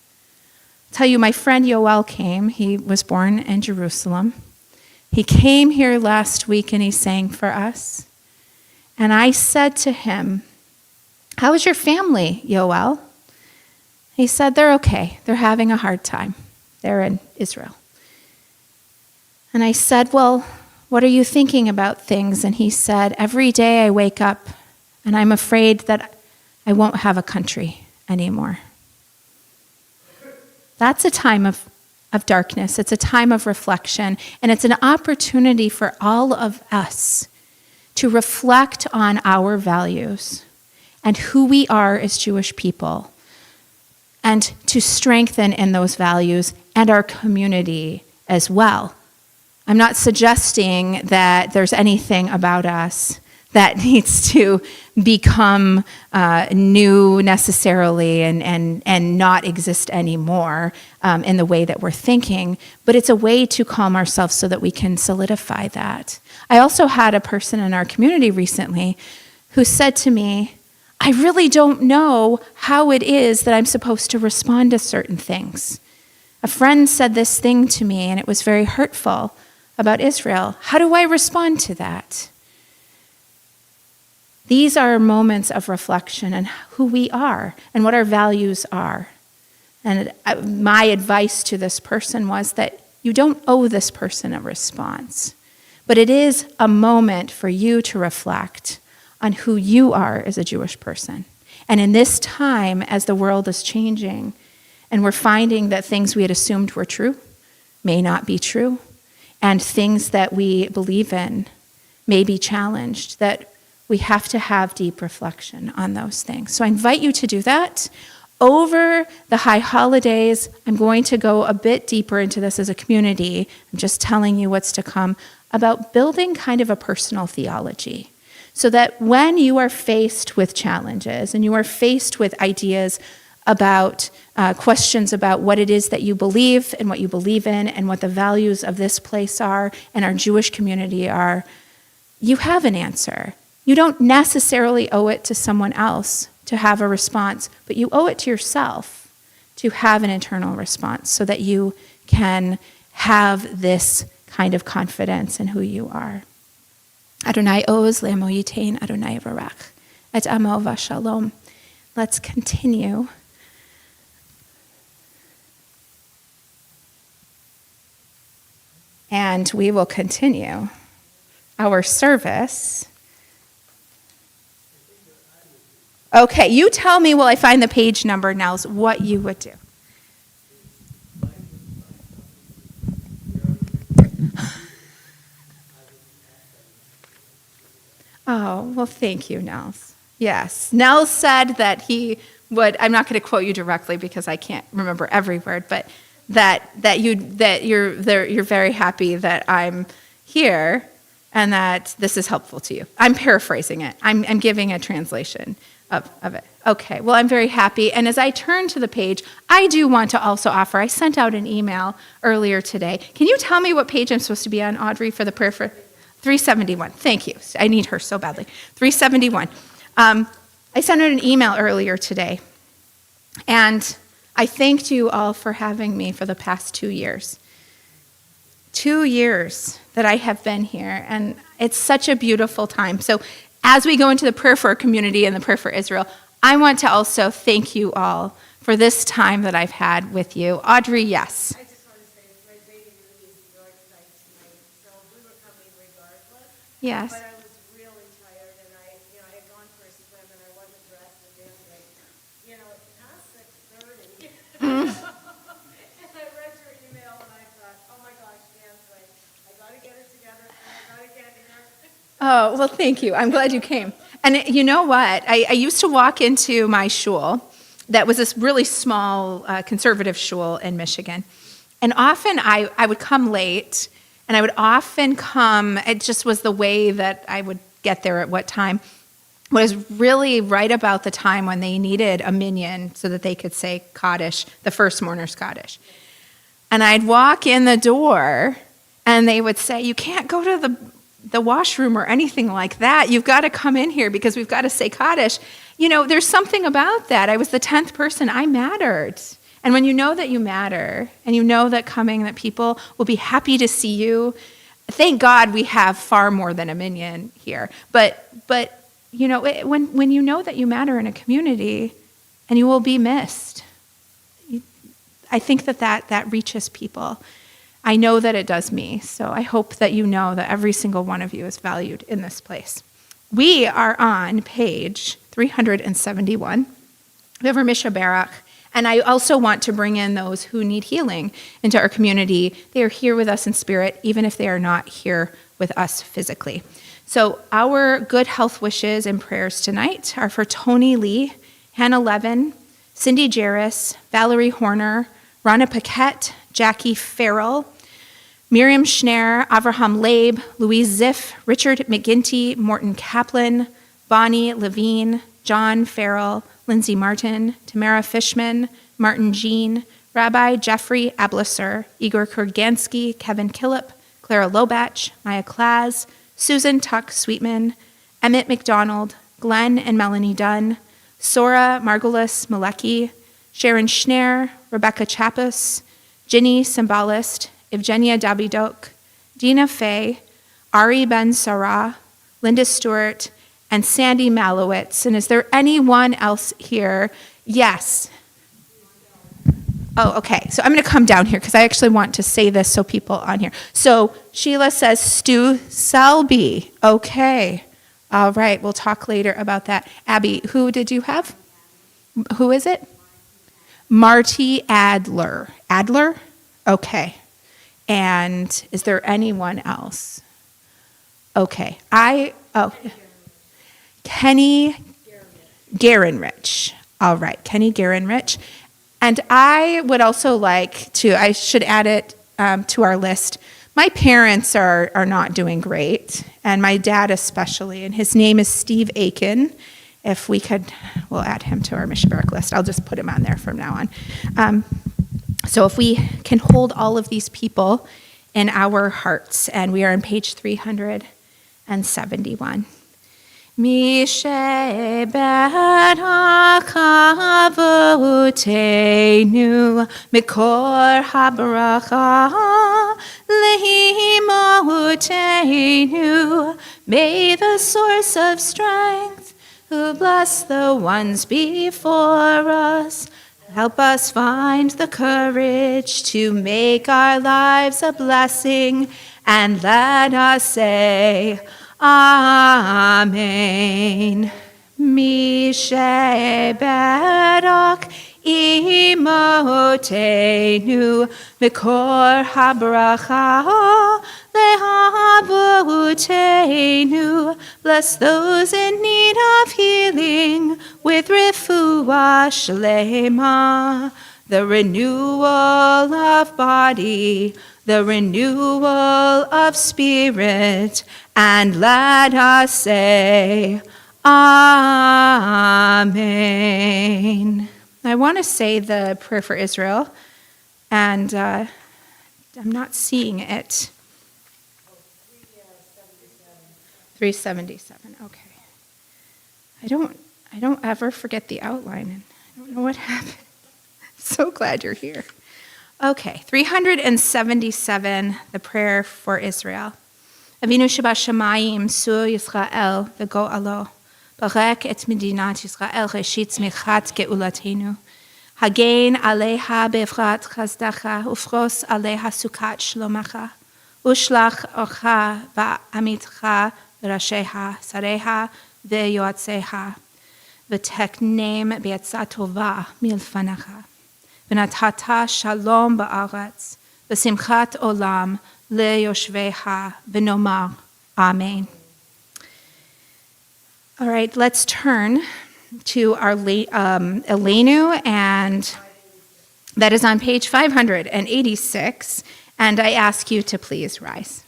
A: I'll tell you, my friend Yoel came. He was born in Jerusalem. He came here last week and he sang for us. And I said to him, "How is your family, Yoel?" He said, "They're okay. They're having a hard time. They're in Israel." And I said, "Well, what are you thinking about things?" And he said, "Every day I wake up and I'm afraid that I won't have a country anymore." That's a time of darkness. It's a time of reflection. And it's an opportunity for all of us to reflect on our values and who we are as Jewish people, and to strengthen in those values and our community as well. I'm not suggesting that there's anything about us that needs to become new necessarily and not exist anymore in the way that we're thinking, but it's a way to calm ourselves so that we can solidify that. I also had a person in our community recently who said to me, "I really don't know how it is that I'm supposed to respond to certain things. A friend said this thing to me and it was very hurtful about Israel. How do I respond to that?" These are moments of reflection on who we are and what our values are. And my advice to this person was that you don't owe this person a response, but it is a moment for you to reflect on who you are as a Jewish person. And in this time, as the world is changing, and we're finding that things we had assumed were true may not be true, and things that we believe in may be challenged, that we have to have deep reflection on those things. So I invite you to do that. Over the high holidays, I'm going to go a bit deeper into this as a community. I'm just telling you what's to come about building kind of a personal theology, so that when you are faced with challenges and you are faced with ideas about questions about what it is that you believe and what you believe in and what the values of this place are and our Jewish community are, you have an answer. You don't necessarily owe it to someone else to have a response, but you owe it to yourself to have an internal response so that you can have this kind of confidence in who you are. Adonai oz le'amo yitain, Adonai varach, et amo v'shalom. let's continue. And we will continue our service. Okay, you tell me while I find the page number, Nels, what you would do. Oh, well, thank you, Nels. Yes, Nels said that he would, I'm not going to quote you directly because I can't remember every word, but that you're very happy that I'm here and that this is helpful to you. I'm paraphrasing it. I'm giving a translation of it. Okay, well, I'm very happy. And as I turn to the page, I do want to also offer, I sent out an email earlier today. Can you tell me what page I'm supposed to be on, Audrey, for the prayer for 371? Thank you. I need her so badly. 371. I sent out an email earlier today, and I thanked you all for having me for the past 2 years. 2 years that I have been here, and it's such a beautiful time. So as we go into the prayer for our community and the prayer for Israel, I want to also thank you all for this time that I've had with you. Audrey, yes.
C: I just want to say, my baby released New York night tonight, so we were coming regardless.
A: Yes.
C: But I was really tired, and I had gone for a swim, and I wasn't dressed and dancing. It's past 6:30. And I read your email, and I thought, oh my gosh, Dan's right. I got to get it together, and I got to get here.
A: Oh, well, thank you. I'm glad you came. And you know what? I used to walk into my shul that was this really small conservative shul in Michigan. And often I would come late, and I would often come, it just was the way that I would get there at what time, was really right about the time when they needed a minyan so that they could say Kaddish, the first mourner's Kaddish. And I'd walk in the door, and they would say, you can't go to the washroom or anything like that. You've got to come in here because we've got to say Kaddish. There's something about that. I was the 10th person. I mattered. And when you know that you matter, and you know that people will be happy to see you, thank God we have far more than a minyan here. But when you know that you matter in a community, and you will be missed, I think that reaches people. I know that it does me, so I hope that you know that every single one of you is valued in this place. We are on page 371. We have our Misha Barak, and I also want to bring in those who need healing into our community. They are here with us in spirit, even if they are not here with us physically. So our good health wishes and prayers tonight are for Tony Lee, Hannah Levin, Cindy Jarris, Valerie Horner, Rana Paquette, Jackie Farrell, Miriam Schneer, Avraham Leib, Louise Ziff, Richard McGinty, Morton Kaplan, Bonnie Levine, John Farrell, Lindsay Martin, Tamara Fishman, Martin Jean, Rabbi Jeffrey Ablisser, Igor Kurgansky, Kevin Killip, Clara Lobach, Maya Klaz, Susan Tuck Sweetman, Emmett McDonald, Glenn and Melanie Dunn, Sora Margulis Malecki, Sharon Schneer, Rebecca Chappus, Ginny Symbolist, Evgenia Davidok, Dina Fay, Ari Ben Sarah, Linda Stewart, and Sandy Malowitz. And is there anyone else here? Yes. Oh, okay. So I'm going to come down here because I actually want to say this so people on here. So Sheila says Stu Selby. Okay. All right. We'll talk later about that. Abby, who did you have? Who is it? Marty Adler. Adler? Okay. And is there anyone else? Okay. Kenny Garenrich. All right. Kenny Garenrich. And I would also like to, I should add it to our list. My parents are not doing great, and my dad especially, and his name is Steve Aiken. If we could, we'll add him to our Mishbarak list. I'll just put him on there from now on. So if we can hold all of these people in our hearts, and we are on page 371. Mishe berakavotenu mikor habracha lehimotenu. May the source of strength who bless the ones before us. Help us find the courage to make our lives a blessing, and let us say, Amen. Misheberak imotenu mikor habracha lehavotenu. Bless those in need of healing with refuah shlema, the renewal of body, the renewal of spirit, and let us say, Amen. I want to say the prayer for Israel, and I'm not seeing it. 377. Okay. I don't ever forget the outline, and I don't know what happened. So glad you're here. Okay, 377, the prayer for Israel. Avinu Shabashamayim Su Yisrael v'go'alo. Barek et Medinat Yisrael Reshit Tzmichat Geulatenu. Hagen aleha bevrat chazdacha ufros aleha sukat shlomacha. Ushlach orcha va'amitcha v'rasheha sareha v'yoatzeha. V'teknem be'etzah tova milfanacha. V'natata shalom ba'aretz. V'simchat olam le'yoshveha v'nomar. Amen. All right, let's turn to our Elenu, and that is on page 586, and I ask you to please rise.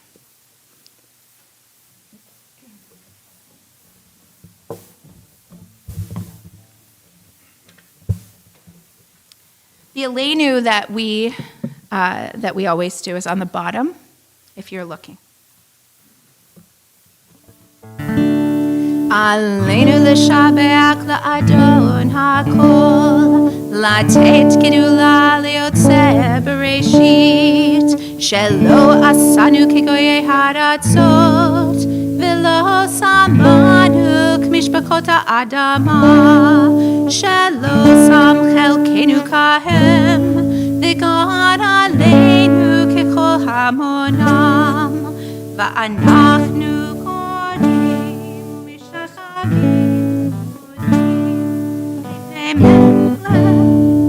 A: The Elenu that we always do is on the bottom, if you're looking. Aleinu l'shabeach la'adon ha'kol, latet gedula le'yotzeh bereshit, shelo asanu kegoyei haratzot, v'lo samanu k'mishpachot ha'adama, shelo sam chelkenu kahem, v'gad aleinu kechol hamonam, va'anachnu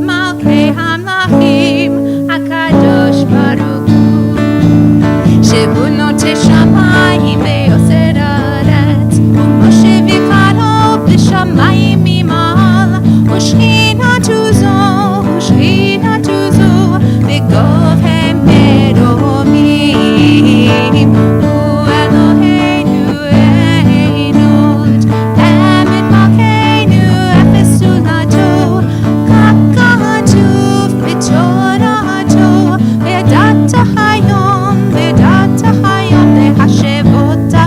A: Malkei Hamlachim Hakadosh Baruch Hu Shehu Notei Shamayim ve'Yosed Haaretz U'Moshe v'Karo b'Shamayim mimal U'Shchinatu zo v'Gov hem Edomim U'Eloheinu Einot Emet Malkeinu Efesu Lato Kakatuf b'Torato Ve'Data Hayom Le'Hashevota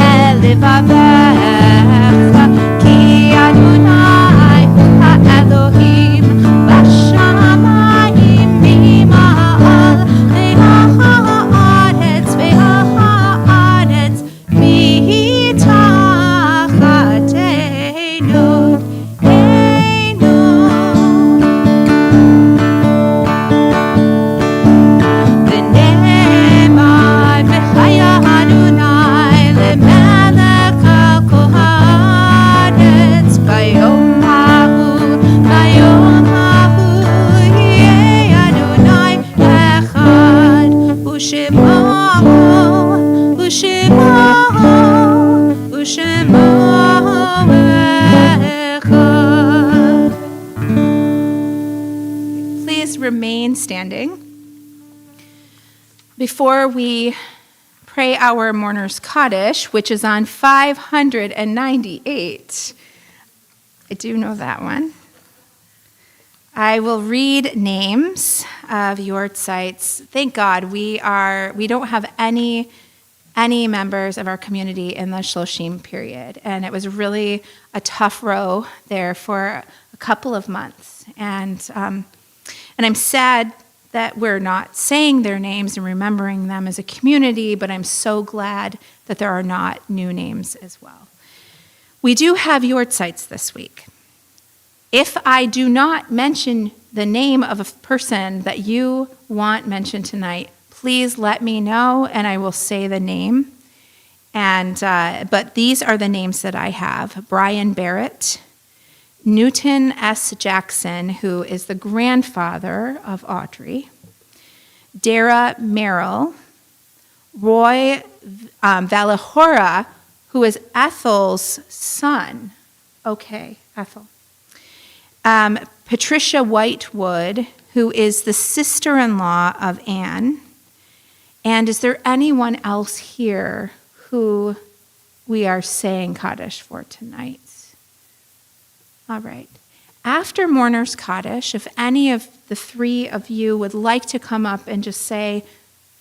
A: Elevavecha Ki Adonai Hu Ha'Elohim B'Shamayim Mima'al Ve'Ha'aretz Mitachatenu V'nemar v'chaya Adonai lemelech kol haaretz bayom hahu yeh Adonai echad u'shemo echad. Please remain standing. Before we pray our mourner's Kaddish, which is on 598, I do know that one. I will read names of yortzites. Thank God we don't have any members of our community in the Shloshim period, and it was really a tough row there for a couple of months, and I'm sad that we're not saying their names and remembering them as a community, but I'm so glad that there are not new names as well. We do have yortzites this week. If I do not mention the name of a person that you want mentioned tonight, please let me know and I will say the name. But these are the names that I have: Brian Barrett, Newton S. Jackson, who is the grandfather of Audrey, Dara Merrill, Roy Valahora, who is Ethel's son. Okay, Ethel. Patricia Whitewood, who is the sister-in-law of Anne. And is there anyone else here who we are saying Kaddish for tonight? All right. After Mourner's Kaddish, if any of the three of you would like to come up and just say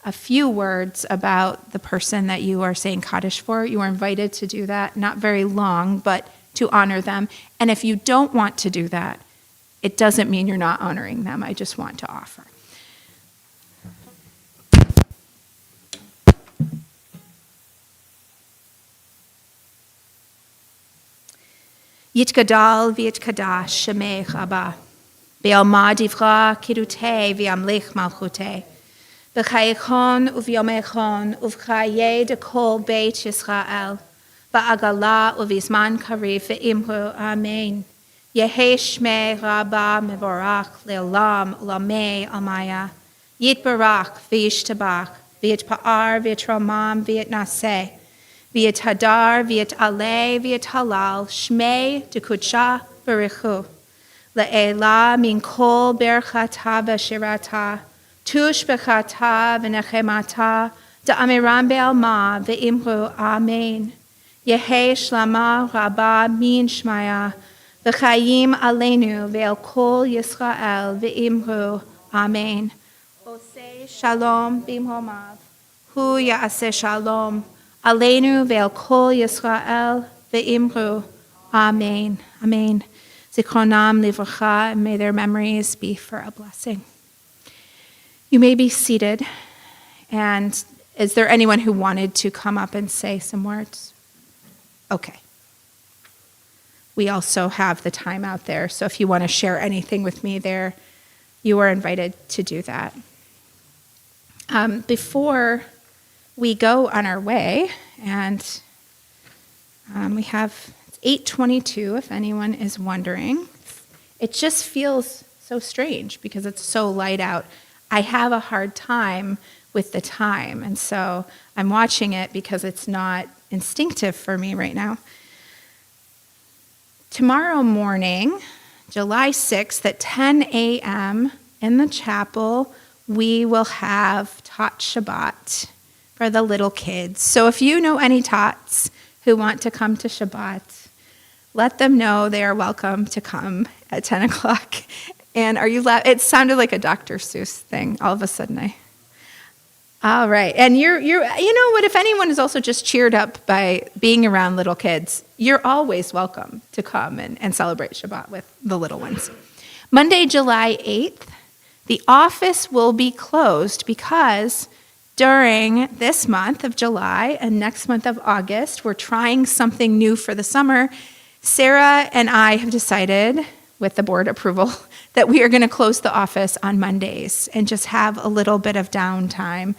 A: a few words about the person that you are saying Kaddish for, you are invited to do that. Not very long, but to honor them. And if you don't want to do that, it doesn't mean you're not honoring them. I just want to offer. Yitgadal v'yitkadash shemech Abba, be'alma divra kirutei v'yamlich malchutei, b'chayechon uvyomechon uvchaye dekol beit Yisrael, ba'agala uvizman karif ve'imru amen. Yehe shmei rabba mevorach le'olam ulamei almaya, yitbarach v'yishtabach, v'yitpa'ar v'yitramam v'yitnaseh, V'yit hadar, v'yit alei, v'yit halal, shmei dekutsha berichu. Le'ela min kol berchata v'shirata, tush bechata v'nechemata, da'amiram be'alma v'imru amen. Yehe shlama rabba min shmaya, v'chayim aleinu ve'el kol Yisrael v'imru amen. Osei shalom b'imhomav, hu ya'aseh shalom. Aleinu ve'el kol Yisrael ve'imru. Amen. Amen. Zikronam livracha, and may their memories be for a blessing. You may be seated. And is there anyone who wanted to come up and say some words? Okay. We also have the time out there, so if you want to share anything with me there, you are invited to do that. Before we go on our way, and we have 8:22, if anyone is wondering. It just feels so strange because it's so light out. I have a hard time with the time, and so I'm watching it because it's not instinctive for me right now. Tomorrow morning, July 6th at 10 a.m. in the chapel, we will have Tot Shabbat for the little kids. So if you know any tots who want to come to Shabbat, let them know they are welcome to come at 10 o'clock. And are you it sounded like a Dr. Seuss thing all of a sudden. All right. And you know what, if anyone is also just cheered up by being around little kids, you're always welcome to come and celebrate Shabbat with the little ones. Monday, July 8th, the office will be closed because during this month of July and next month of August, we're trying something new for the summer. Sarah and I have decided, with the board approval, that we are going to close the office on Mondays and just have a little bit of downtime.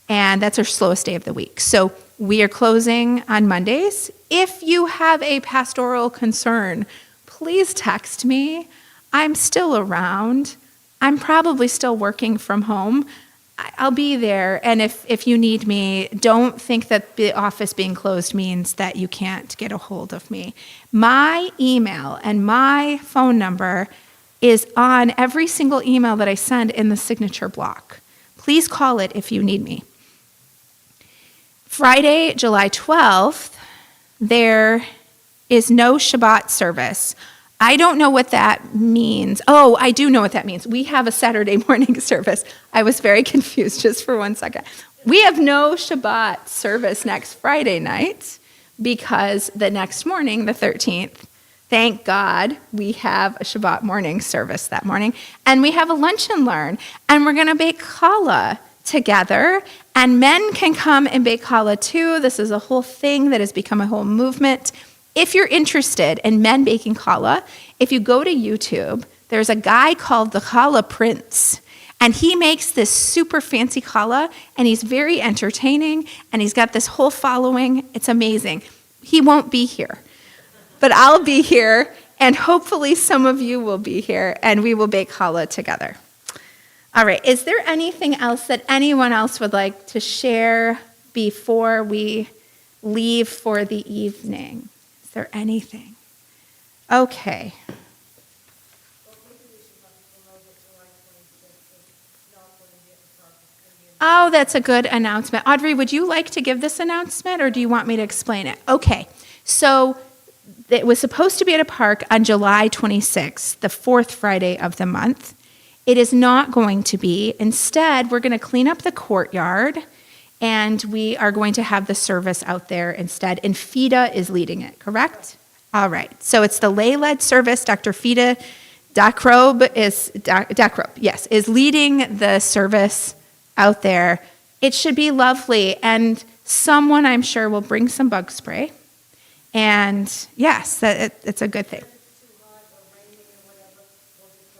A: And that's our slowest day of the week. So we are closing on Mondays. If you have a pastoral concern, please text me. I'm still around. I'm probably still working from home. I'll be there, and if you need me, don't think that the office being closed means that you can't get a hold of me. My email and my phone number is on every single email that I send in the signature block. Please call it if you need me. Friday, July 12th, there is no Shabbat service. I don't know what that means. Oh, I do know what that means. We have a Saturday morning service. I was very confused just for 1 second. We have no Shabbat service next Friday night because the next morning, the 13th, thank God, we have a Shabbat morning service that morning. And we have a lunch and learn. And we're going to bake challah together. And men can come and bake challah too. This is a whole thing that has become a whole movement. if you're interested in men baking challah, if you go to YouTube, there's a guy called the Challah Prince, and he makes this super fancy challah, and he's very entertaining, and he's got this whole following. It's amazing. He won't be here, but I'll be here, and hopefully some of you will be here, and we will bake challah together. All right, is there anything else that anyone else would like to share before we leave for the evening? Is there anything? Okay. Oh, that's a good announcement. Audrey, would you like to give this announcement, or do you want me to explain it? Okay, so it was supposed to be at a park on July 26th, the fourth Friday of the month. It is not going to be. Instead, we're going to clean up the courtyard, and we are going to have the service out there instead. And Fida is leading it, correct? All right. So it's the lay-led service. Dr. Fida Dakrob is leading the service out there. It should be lovely. And someone, I'm sure, will bring some bug spray. And yes, it's a good thing.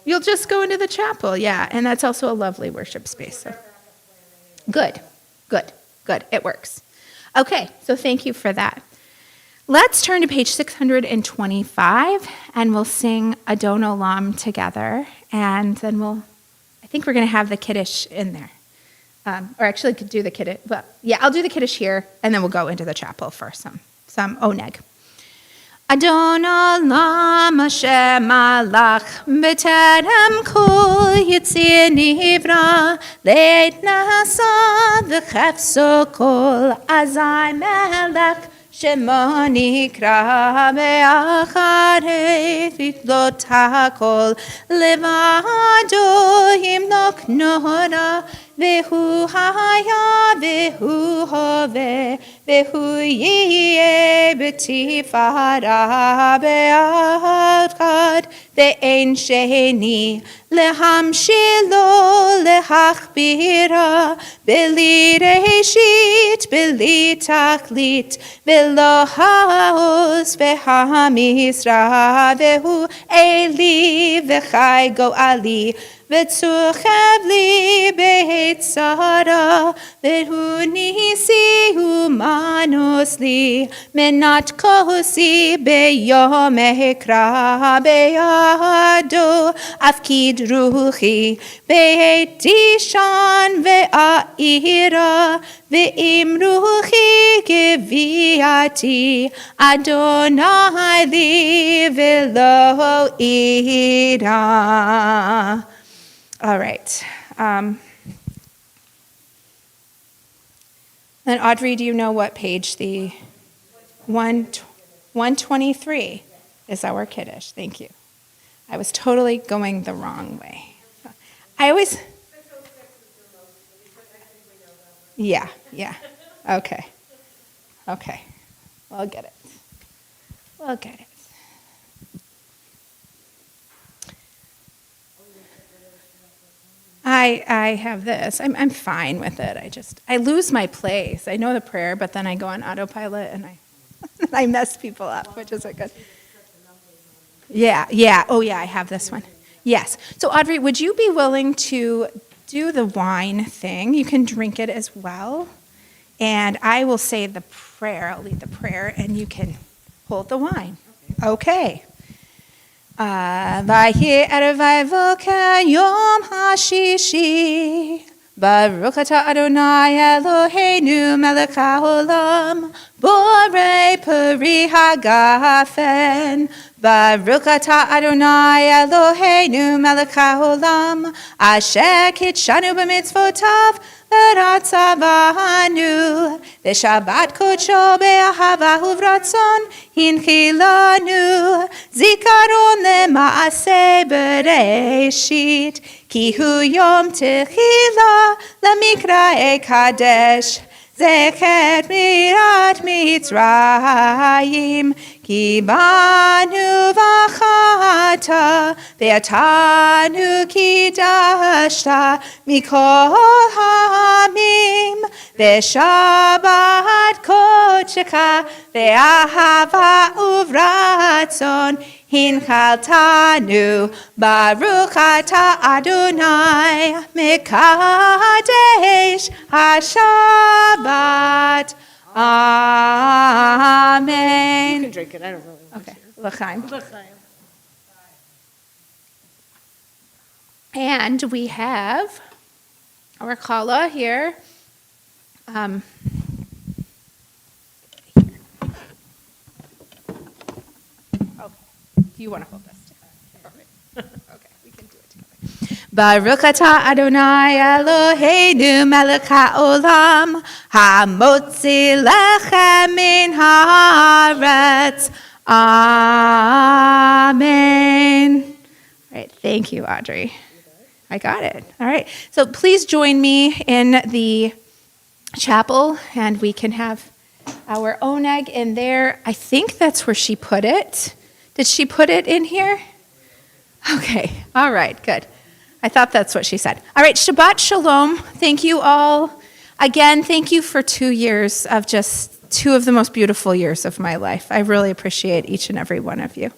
A: You'll just go into the chapel, yeah, and that's also a lovely worship space. So. Good. It works. Okay, so thank you for that. Let's turn to page 625, and we'll sing Adon Olam together, and then I think we're going to have the Kiddush in there. Or actually, could do the Kiddush. Well, yeah, I'll do the Kiddush here, and then we'll go into the chapel for some oneg. Adon Olam Hashem Malach B'terem Kol Yitzir Nivra Leit Nasa V'chefso Kol Azai Melech Shemo Nikra Be'acharei V'tlot HaKol Levado Yimlok Nora Vehu haya, vehu hove, vehu yeh b'tifara be'achad, ve'en sheni lehamshilo lehachbira, beli reshit, beli tachlit, velo haos ve'hamisra, vehu eli ve'chai go'ali, וצוחב לי בעת צרה, והוא ניסי ומנוס לי, מנת כוסי ביום אקרא בידו, אפקיד רוחי בעת דישן ואירה, ואם רוחי גוויעתי, אדוני לי ולא אירה. All right. And Audrey, do you know what page the 123 is our Kiddush? Thank you. I was totally going the wrong way. Yeah. Okay. We'll get it. I have this. I'm fine with it. I lose my place. I know the prayer, but then I go on autopilot and I mess people up, which isn't good. Yeah. Oh, yeah, I have this one. Yes. So, Audrey, would you be willing to do the wine thing? You can drink it as well. And I will say the prayer. I'll lead the prayer, and you can hold the wine. Okay. Vayhi erevai voker yom hashishi, Baruch atah Adonai Eloheinu melech haolam, borei peri hagafen. Baruch atah Adonai Eloheinu melech haolam, asher kitshanu b'mitzvotav, v'ratzavanu, v'shabbat kodsho be'ahava uvratzon, hinchilanu, zikaron le'maaseh bereshit, ki hu yom techila lemikra kadesh, zecher mirat mitzrayim, ki banu v'achata, ve'atanu kidashta, mikol ha'amim, בשבת קודשך באהבה וברצון הנחלתנו ברוך אתה אדוני מקדש השבת. Amen.
C: You can drink it, I don't really want
A: Okay, l'chaim.
C: to. L'chaim.
A: And we have our challah here. Okay. Do you want to hold this? Okay, we can do it together. Baruch atah Adonai Eloheinu melech haolam hamotzi lechem min haaretz. Amen. All right, thank you, Audrey. I got it. All right. So please join me in the chapel, and we can have our oneg in there. I think that's where she put it. Did she put it in here? Okay. All right. Good. I thought that's what she said. All right. Shabbat shalom. Thank you all. Again, thank you for 2 years of just 2 of the most beautiful years of my life. I really appreciate each and every one of you.